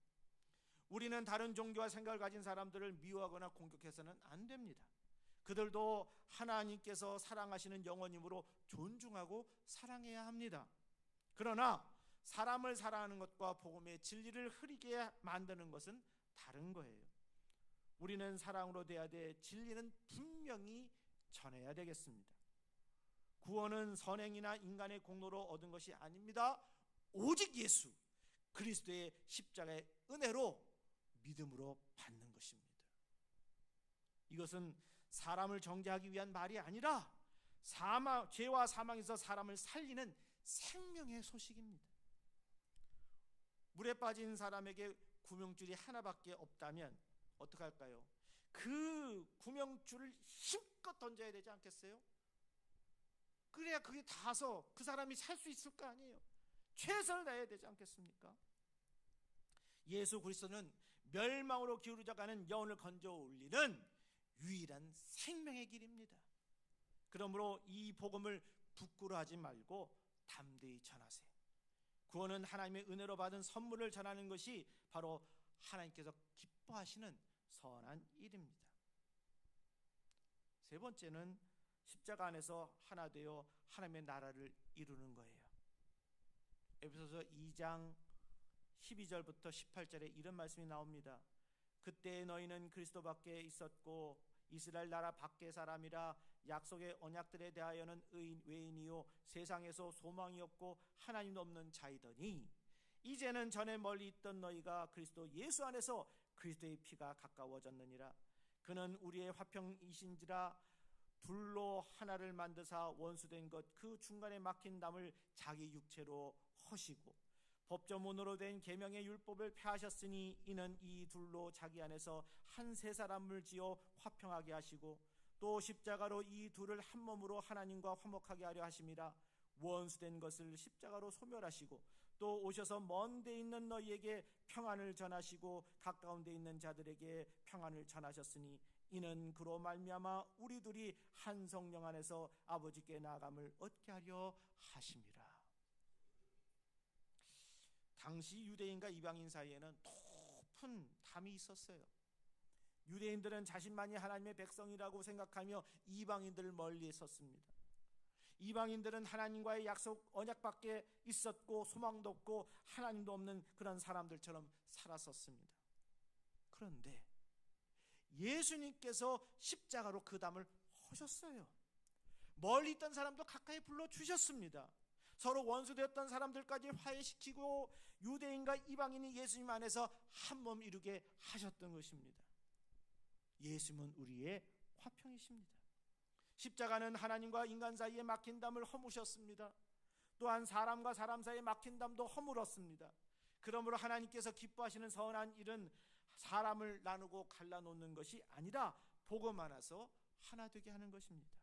우리는 다른 종교와 생각을 가진 사람들을 미워하거나 공격해서는 안 됩니다. 그들도 하나님께서 사랑하시는 영혼이므로 존중하고 사랑해야 합니다. 그러나 사람을 사랑하는 것과 복음의 진리를 흐리게 만드는 것은 다른 거예요. 우리는 사랑으로 돼야 돼. 진리는 분명히 전해야 되겠습니다. 구원은 선행이나 인간의 공로로 얻은 것이 아닙니다. 오직 예수 그리스도의 십자가의 은혜로 믿음으로 받는 것입니다. 이것은 사람을 정죄하기 위한 말이 아니라 죄와 사망에서 사람을 살리는 생명의 소식입니다. 물에 빠진 사람에게 구명줄이 하나밖에 없다면 어떻게 할까요? 그 구명줄을 힘껏 던져야 되지 않겠어요? 그래야 그게 닿아서 그 사람이 살 수 있을 거 아니에요. 최선을 다해야 되지 않겠습니까? 예수 그리스도는 멸망으로 기울어져가는 영혼을 건져 올리는 유일한 생명의 길입니다. 그러므로 이 복음을 부끄러워하지 말고 담대히 전하세요. 구원은 하나님의 은혜로 받은 선물을 전하는 것이 바로 하나님께서 기뻐하시는 선한 일입니다. 세 번째는 십자가 안에서 하나 되어 하나님의 나라를 이루는 거예요. 에베소서 2장 12절부터 18절에 이런 말씀이 나옵니다. 그때 너희는 그리스도 밖에 있었고 이스라엘 나라 밖의 사람이라 약속의 언약들에 대하여는 외인이요 세상에서 소망이 없고 하나님도 없는 자이더니 이제는 전에 멀리 있던 너희가 그리스도 예수 안에서 그리스도의 피가 가까워졌느니라. 그는 우리의 화평이신지라 둘로 하나를 만드사 원수된 것 그 중간에 막힌 담을 자기 육체로 허시고 법조문으로 된 계명의 율법을 폐하셨으니 이는 이 둘로 자기 안에서 한 세 사람을 지어 화평하게 하시고 또 십자가로 이 둘을 한 몸으로 하나님과 화목하게 하려 하심이라. 원수된 것을 십자가로 소멸하시고 또 오셔서 먼 데 있는 너희에게 평안을 전하시고 가까운 데 있는 자들에게 평안을 전하셨으니 이는 그로 말미암아 우리 둘이 한 성령 안에서 아버지께 나아감을 얻게 하려 하심이라. 당시 유대인과 이방인 사이에는 높은 담이 있었어요. 유대인들은 자신만이 하나님의 백성이라고 생각하며 이방인들을 멀리 했었습니다. 이방인들은 하나님과의 약속 언약밖에 있었고 소망도 없고 하나님도 없는 그런 사람들처럼 살았었습니다. 그런데 예수님께서 십자가로 그 담을 허셨어요. 멀리 있던 사람도 가까이 불러주셨습니다. 서로 원수되었던 사람들까지 화해시키고 유대인과 이방인이 예수님 안에서 한 몸 이루게 하셨던 것입니다. 예수님은 우리의 화평이십니다. 십자가는 하나님과 인간 사이에 막힌 담을 허무셨습니다. 또한 사람과 사람 사이에 막힌 담도 허물었습니다. 그러므로 하나님께서 기뻐하시는 선한 일은 사람을 나누고 갈라놓는 것이 아니라 복음 안에서 하나 되게 하는 것입니다.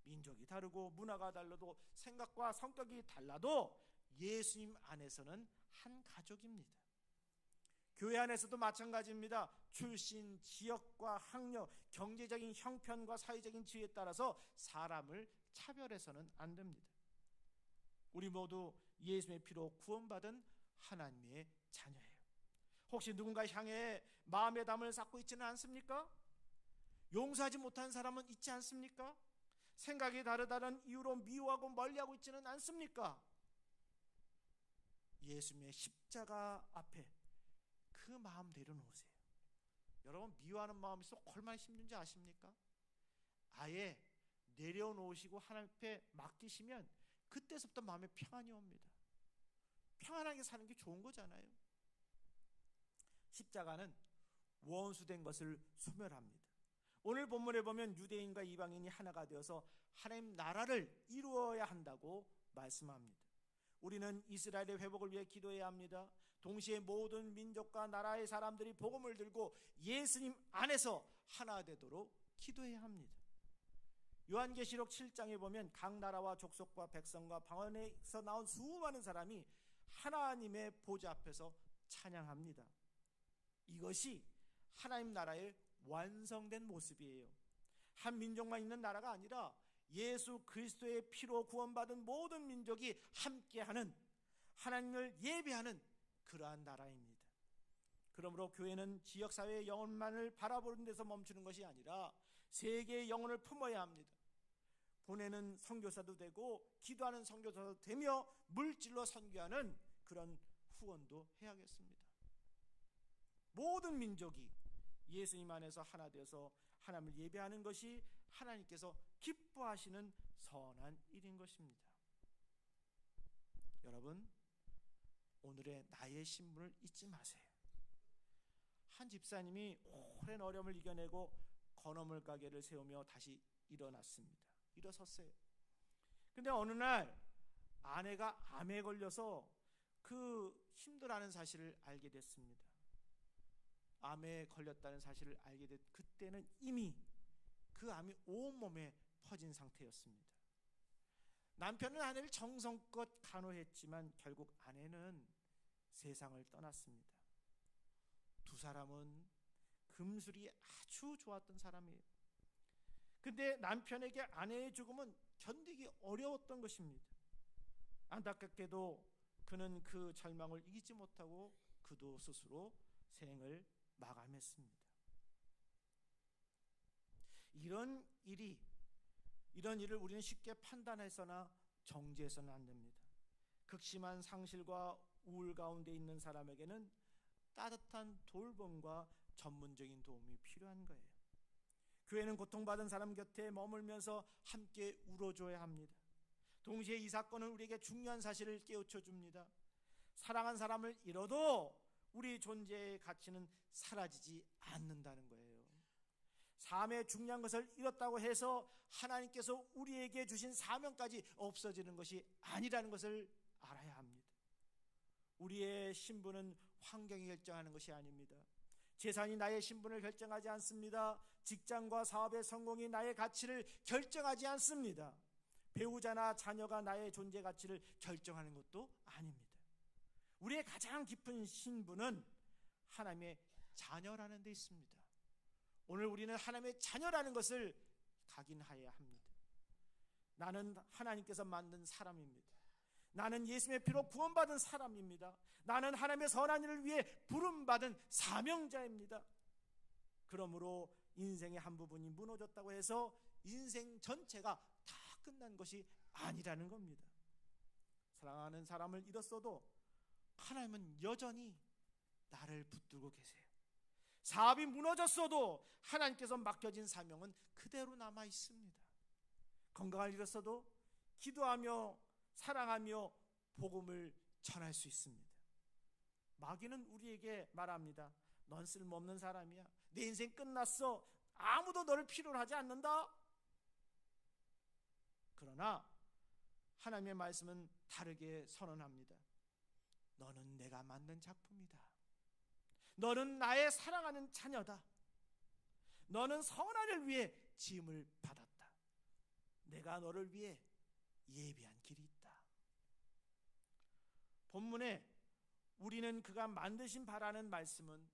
민족이 다르고 문화가 달라도 생각과 성격이 달라도 예수님 안에서는 한 가족입니다. 교회 안에서도 마찬가지입니다. 출신, 지역과 학력, 경제적인 형편과 사회적인 지위에 따라서 사람을 차별해서는 안 됩니다. 우리 모두 예수님의 피로 구원받은 하나님의 자녀예요. 혹시 누군가 향해 마음의 담을 쌓고 있지는 않습니까? 용서하지 못한 사람은 있지 않습니까? 생각이 다르다는 이유로 미워하고 멀리하고 있지는 않습니까? 예수님의 십자가 앞에 그 마음 내려놓으세요. 여러분, 미워하는 마음이 속 얼마나 힘든지 아십니까? 아예 내려놓으시고 하나님 앞에 맡기시면 그때서부터 마음에 평안이 옵니다. 평안하게 사는 게 좋은 거잖아요. 십자가는 원수된 것을 소멸합니다. 오늘 본문에 보면 유대인과 이방인이 하나가 되어서 하나님 나라를 이루어야 한다고 말씀합니다. 우리는 이스라엘의 회복을 위해 기도해야 합니다. 동시에 모든 민족과 나라의 사람들이 복음을 들고 예수님 안에서 하나 되도록 기도해야 합니다. 요한계시록 7장에 보면 각 나라와 족속과 백성과 방언에서 나온 수많은 사람이 하나님의 보좌 앞에서 찬양합니다. 이것이 하나님 나라의 완성된 모습이에요. 한 민족만 있는 나라가 아니라 예수 그리스도의 피로 구원받은 모든 민족이 함께하는, 하나님을 예배하는 그러한 나라입니다. 그러므로 교회는 지역사회의 영혼만을 바라보는 데서 멈추는 것이 아니라 세계의 영혼을 품어야 합니다. 보내는 선교사도 되고 기도하는 선교사도 되며 물질로 선교하는 그런 후원도 해야겠습니다. 모든 민족이 예수님 안에서 하나 되어서 하나님을 예배하는 것이 하나님께서 기뻐하시는 선한 일인 것입니다. 여러분, 오늘의 나의 신분을 잊지 마세요. 한 집사님이 오랜 어려움을 이겨내고 건어물 가게를 세우며 다시 일어섰어요. 근데 어느 날 아내가 암에 걸려서 그 힘들어하는 사실을 알게 됐습니다. 암에 걸렸다는 사실을 알게 됐 그때는 이미 그 암이 온몸에 퍼진 상태였습니다. 남편은 아내를 정성껏 간호했지만 결국 아내는 세상을 떠났습니다. 두 사람은 금술이 아주 좋았던 사람이에요. 근데 남편에게 아내의 죽음은 견디기 어려웠던 것입니다. 안타깝게도 그는 그 절망을 이기지 못하고 그도 스스로 생을 마감했습니다. 이런 일을 우리는 쉽게 판단해서나 정죄해서는 안 됩니다. 극심한 상실과 우울 가운데 있는 사람에게는 따뜻한 돌봄과 전문적인 도움이 필요한 거예요. 교회는 고통받은 사람 곁에 머물면서 함께 울어줘야 합니다. 동시에 이 사건은 우리에게 중요한 사실을 깨우쳐 줍니다. 사랑한 사람을 잃어도 우리 존재의 가치는 사라지지 않는다는 거예요. 삶의 중요한 것을 잃었다고 해서 하나님께서 우리에게 주신 사명까지 없어지는 것이 아니라는 것을 알아야 합니다. 우리의 신분은 환경이 결정하는 것이 아닙니다. 재산이 나의 신분을 결정하지 않습니다. 직장과 사업의 성공이 나의 가치를 결정하지 않습니다. 배우자나 자녀가 나의 존재 가치를 결정하는 것도 아닙니다. 우리의 가장 깊은 신분은 하나님의 자녀라는 데 있습니다. 오늘 우리는 하나님의 자녀라는 것을 각인하여야 합니다. 나는 하나님께서 만든 사람입니다. 나는 예수님의 피로 구원받은 사람입니다. 나는 하나님의 선한 일을 위해 부름받은 사명자입니다. 그러므로 인생의 한 부분이 무너졌다고 해서 인생 전체가 다 끝난 것이 아니라는 겁니다. 사랑하는 사람을 잃었어도 하나님은 여전히 나를 붙들고 계세요. 사업이 무너졌어도 하나님께서 맡겨진 사명은 그대로 남아 있습니다. 건강을 잃었어도 기도하며 사랑하며 복음을 전할 수 있습니다. 마귀는 우리에게 말합니다. 넌 쓸모없는 사람이야. 내 인생 끝났어. 아무도 너를 필요로 하지 않는다. 그러나 하나님의 말씀은 다르게 선언합니다. 너는 내가 만든 작품이다. 너는 나의 사랑하는 자녀다. 너는 선한 일을 위해 지음을 받았다. 내가 너를 위해 예비한 길이 있다. 본문에 우리는 그가 만드신 바라는 말씀은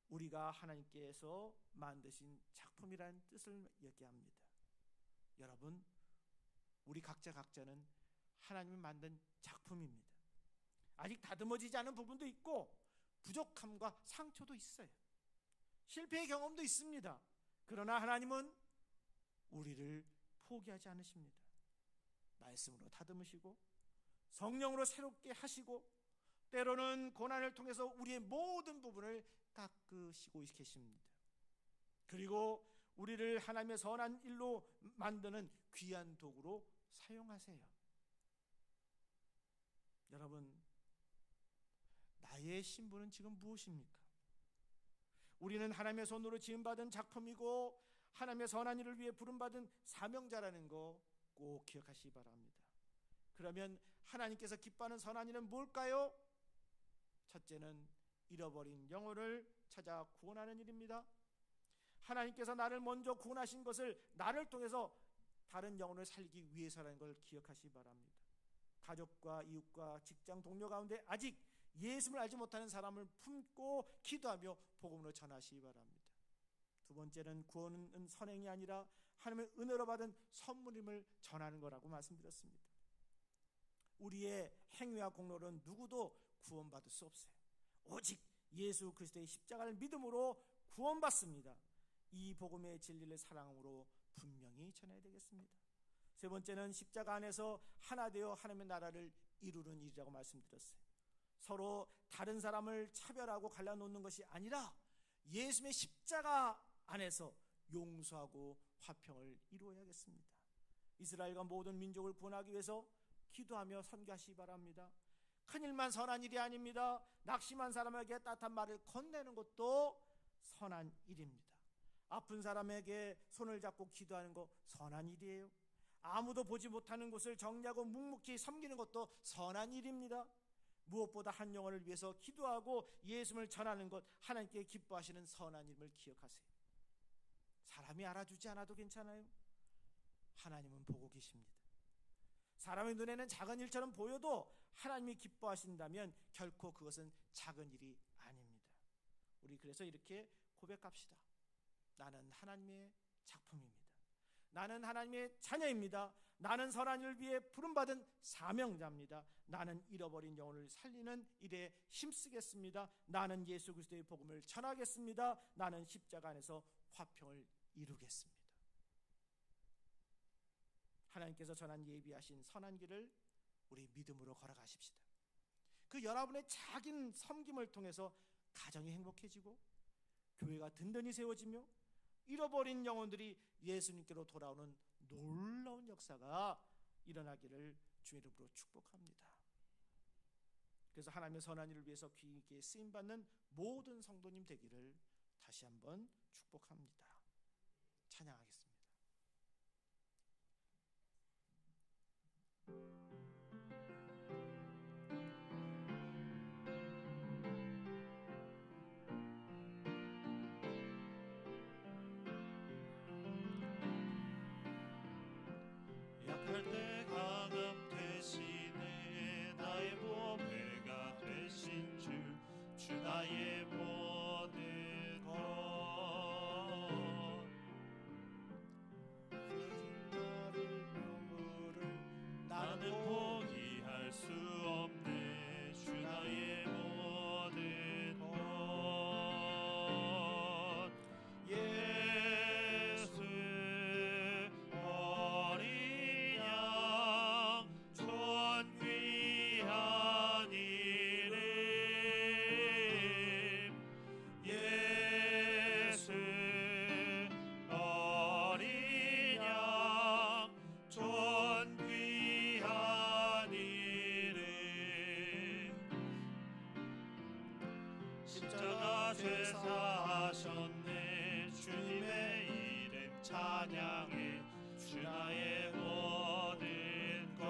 우리가 하나님께서 만드신 작품이라는 뜻을 얘기합니다. 여러분, 우리 각자는 하나님이 만든 작품입니다. 아직 다듬어지지 않은 부분도 있고 부족함과 상처도 있어요. 실패의 경험도 있습니다. 그러나 하나님은 우리를 포기하지 않으십니다. 말씀으로 다듬으시고 성령으로 새롭게 하시고 때로는 고난을 통해서 우리의 모든 부분을 깎으시고 계십니다. 그리고 우리를 하나님의 선한 일로 만드는 귀한 도구로 사용하세요. 여러분, 나의 신분은 지금 무엇입니까? 우리는 하나님의 손으로 지음받은 작품이고 하나님의 선한 일을 위해 부름받은 사명자라는 거 꼭 기억하시기 바랍니다. 그러면 하나님께서 기뻐하는 선한 일은 뭘까요? 첫째는 잃어버린 영혼을 찾아 구원하는 일입니다. 하나님께서 나를 먼저 구원하신 것을 나를 통해서 다른 영혼을 살리기 위해서라는 걸 기억하시기 바랍니다. 가족과 이웃과 직장 동료 가운데 아직 예수를 알지 못하는 사람을 품고 기도하며 복음으로 전하시기 바랍니다. 두 번째는 구원은 선행이 아니라 하나님의 은혜로 받은 선물임을 전하는 거라고 말씀드렸습니다. 우리의 행위와 공로는 누구도 구원받을 수 없어요. 오직 예수 그리스도의 십자가를 믿음으로 구원받습니다. 이 복음의 진리를 사랑으로 분명히 전해야 되겠습니다. 세 번째는 십자가 안에서 하나 되어 하나님의 나라를 이루는 일이라고 말씀드렸어요. 서로 다른 사람을 차별하고 갈라놓는 것이 아니라 예수의 십자가 안에서 용서하고 화평을 이루어야겠습니다. 이스라엘과 모든 민족을 구원하기 위해서 기도하며 선교하시기 바랍니다. 큰일만 선한 일이 아닙니다. 낙심한 사람에게 따뜻한 말을 건네는 것도 선한 일입니다. 아픈 사람에게 손을 잡고 기도하는 것 선한 일이에요. 아무도 보지 못하는 곳을 정리하고 묵묵히 섬기는 것도 선한 일입니다. 무엇보다 한 영혼을 위해서 기도하고 예수를 전하는 것, 하나님께 기뻐하시는 선한 일을 기억하세요. 사람이 알아주지 않아도 괜찮아요. 하나님은 보고 계십니다. 사람의 눈에는 작은 일처럼 보여도 하나님이 기뻐하신다면 결코 그것은 작은 일이 아닙니다. 우리 그래서 이렇게 고백합시다. 나는 하나님의 작품입니다. 나는 하나님의 자녀입니다. 나는 선한 일을 위해 부름받은 사명자입니다. 나는 잃어버린 영혼을 살리는 일에 힘쓰겠습니다. 나는 예수 그리스도의 복음을 전하겠습니다. 나는 십자가 안에서 화평을 이루겠습니다. 하나님께서 전한 예비하신 선한 길을 우리 믿음으로 걸어가십시다. 그 여러분의 작은 섬김을 통해서 가정이 행복해지고 교회가 든든히 세워지며 잃어버린 영혼들이 예수님께로 돌아오는 놀라운 역사가 일어나기를 주의 이름으로 축복합니다. 그래서 하나님의 선한 일을 위해서 귀 있게 쓰임받는 모든 성도님 되기를 다시 한번 축복합니다. 찬양하겠습니다. 약할 때 강함 대신에 나의 보배가 되신 주 나의 모든 것 나는 포기할 수 없네. 주 나의 모든 것 예수 어린 양 존귀한 이름 예수 어린 양 존귀한 이름 십자가 죄사하셨네. 주님의 이름 찬양해. 주 나의 모든 것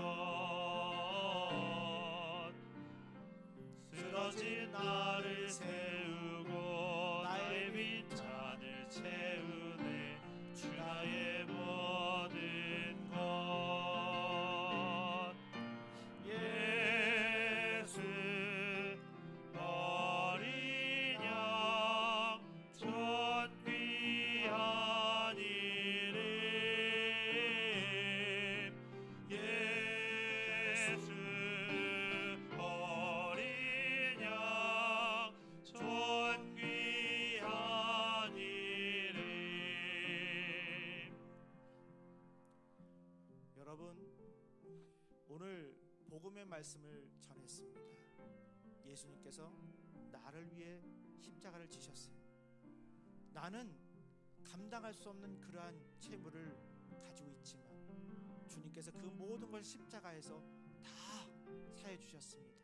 쓰러져 오직 나를 세우고 나의 빈잔을 채우네. 주 나의 모든 것. 예수 어린 양 전 귀한 이름. 예수 어린 양 전 귀한 이름. 여러분, 오늘 복음의 말씀을 전했습니다. 예수님께서 나를 위해 십자가를 지셨어요. 나는 감당할 수 없는 그러한 채무를 가지고 있지만 주님께서 그 모든 걸 십자가에서 다 사해 주셨습니다.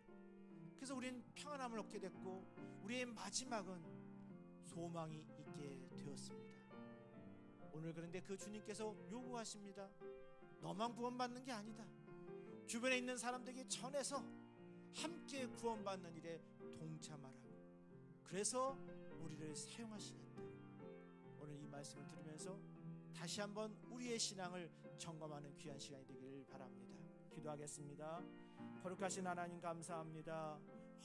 그래서 우리는 평안함을 얻게 됐고 우리의 마지막은 소망이 있게 되었습니다. 오늘 그런데 그 주님께서 요구하십니다. 너만 구원받는 게 아니다. 주변에 있는 사람들에게 전해서 함께 구원받는 일에 동참하라고. 그래서 우리를 사용하시겠다. 오늘 이 말씀을 들으면서 다시 한번 우리의 신앙을 점검하는 귀한 시간이 되기를 바랍니다. 기도하겠습니다. 거룩하신 하나님, 감사합니다.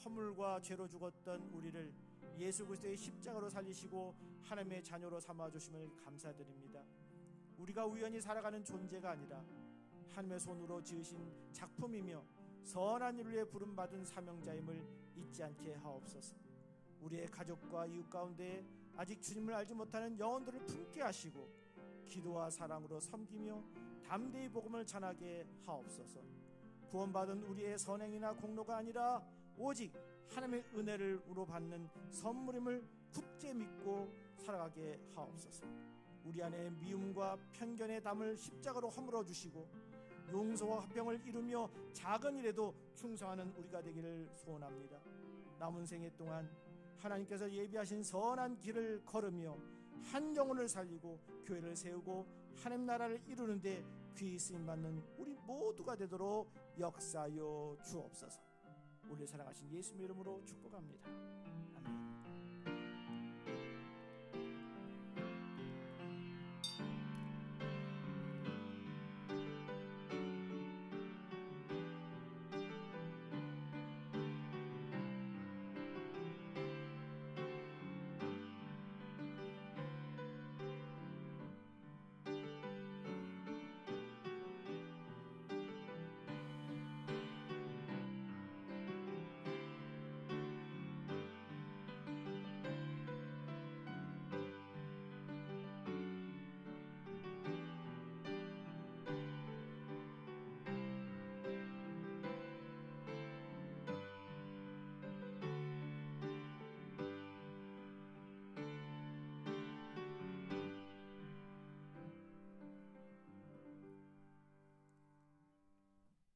허물과 죄로 죽었던 우리를 예수 그리스도의 십자가로 살리시고 하나님의 자녀로 삼아주심을 감사드립니다. 우리가 우연히 살아가는 존재가 아니라 하나님의 손으로 지으신 작품이며 선한 일을 위해 부름받은 사명자임을 잊지 않게 하옵소서. 우리의 가족과 이웃 가운데 아직 주님을 알지 못하는 영혼들을 품게 하시고 기도와 사랑으로 섬기며 담대히 복음을 전하게 하옵소서. 구원받은 우리의 선행이나 공로가 아니라 오직 하나님의 은혜를 우러받는 선물임을 굳게 믿고 살아가게 하옵소서. 우리 안에 미움과 편견의 담을 십자가로 허물어 주시고 용서와 화평을 이루며 작은 일에도 충성하는 우리가 되기를 소원합니다. 남은 생애 동안 하나님께서 예비하신 선한 길을 걸으며 한 영혼을 살리고 교회를 세우고 하나님 나라를 이루는데 귀히 쓰임받는 우리 모두가 되도록 역사하여 주옵소서. 우리를 사랑하신 예수님의 이름으로 축복합니다. 아멘.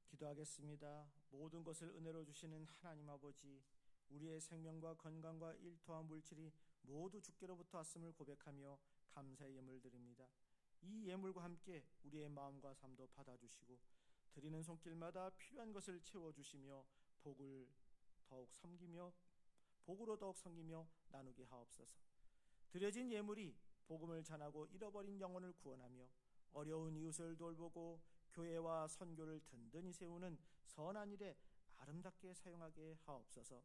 기도하겠습니다. 모든 것을 은혜로 주시는 하나님 아버지, 우리의 생명과 건강과 일터와 물질이 모두 주께로부터 왔음을 고백하며 감사의 예물 드립니다. 이 예물과 함께 우리의 마음과 삶도 받아주시고 드리는 손길마다 필요한 것을 채워주시며 복으로 더욱 섬기며 나누게 하옵소서. 드려진 예물이 복음을 전하고 잃어버린 영혼을 구원하며 어려운 이웃을 돌보고 교회와 선교를 든든히 세우는 선한 일에 아름답게 사용하게 하옵소서.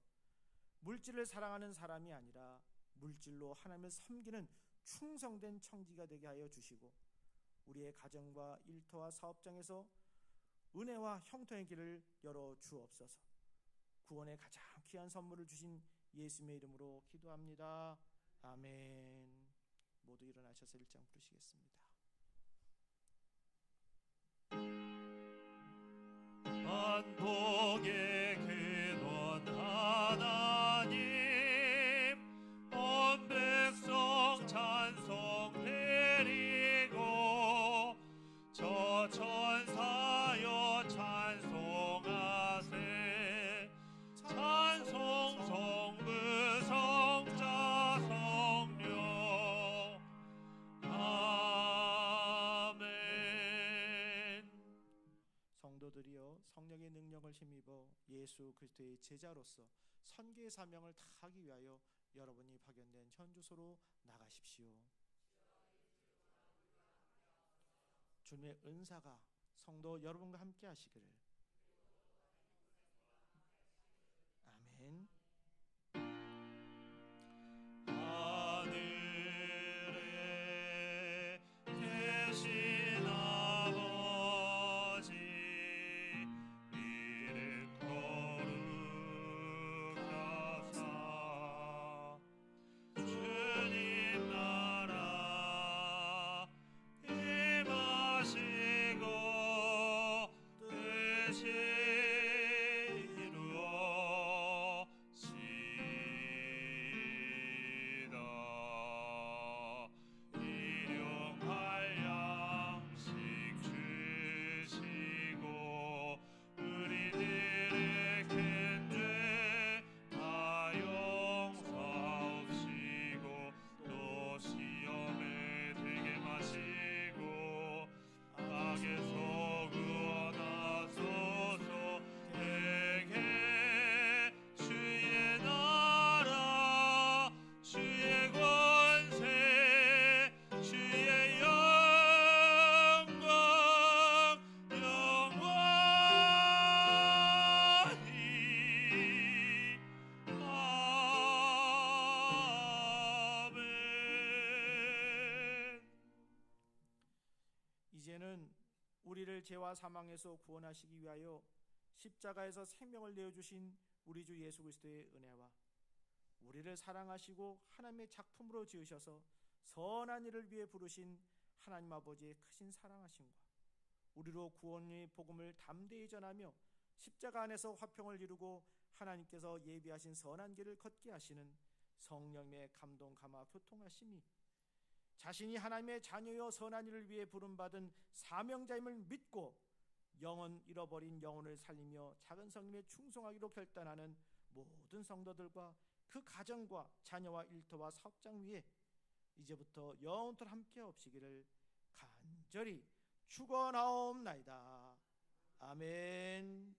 물질을 사랑하는 사람이 아니라 물질로 하나님을 섬기는 충성된 청지가 되게 하여 주시고 우리의 가정과 일터와 사업장에서 은혜와 형통의 길을 열어 주옵소서. 구원의 가장 귀한 선물을 주신 예수님의 이름으로 기도합니다. 아멘. 모두 일어나셔서 1장 부르시겠습니다. 만복의 근원 하나님, 온 백성 찬송 드리고 저 천사여 찬송하세. 찬송 성부 성자 성령. 아멘. 성도들이여 성령의 능력을 힘입어 예수 예수 그리스도의 제자로서 선교의 사명을 다하기 위하여 여러분이 파견된 현주소로 나가십시오. 주님의 은사가 성도 여러분과 함께 하시기를. 아멘. 하늘에 계신 아버지 이름 거룩하사 주님 나라 임하시고 뜻이 이제는 우리를 죄와 사망에서 구원하시기 위하여 십자가에서 생명을 내어주신 우리 주 예수 그리스도의 은혜와 우리를 사랑하시고 하나님의 작품으로 지으셔서 선한 일을 위해 부르신 하나님 아버지의 크신 사랑하심과 우리로 구원의 복음을 담대히 전하며 십자가 안에서 화평을 이루고 하나님께서 예비하신 선한 길을 걷게 하시는 성령의 감동 감화 교통하심이 자신이 하나님의 자녀여 선한 일을 위해 부름받은 사명자임을 믿고 영혼 잃어버린 영혼을 살리며 작은 성님에 충성하기로 결단하는 모든 성도들과 그 가정과 자녀와 일터와 사업장 위에 이제부터 영원토록 함께 없시기를 간절히 축원하옵나이다. 아멘.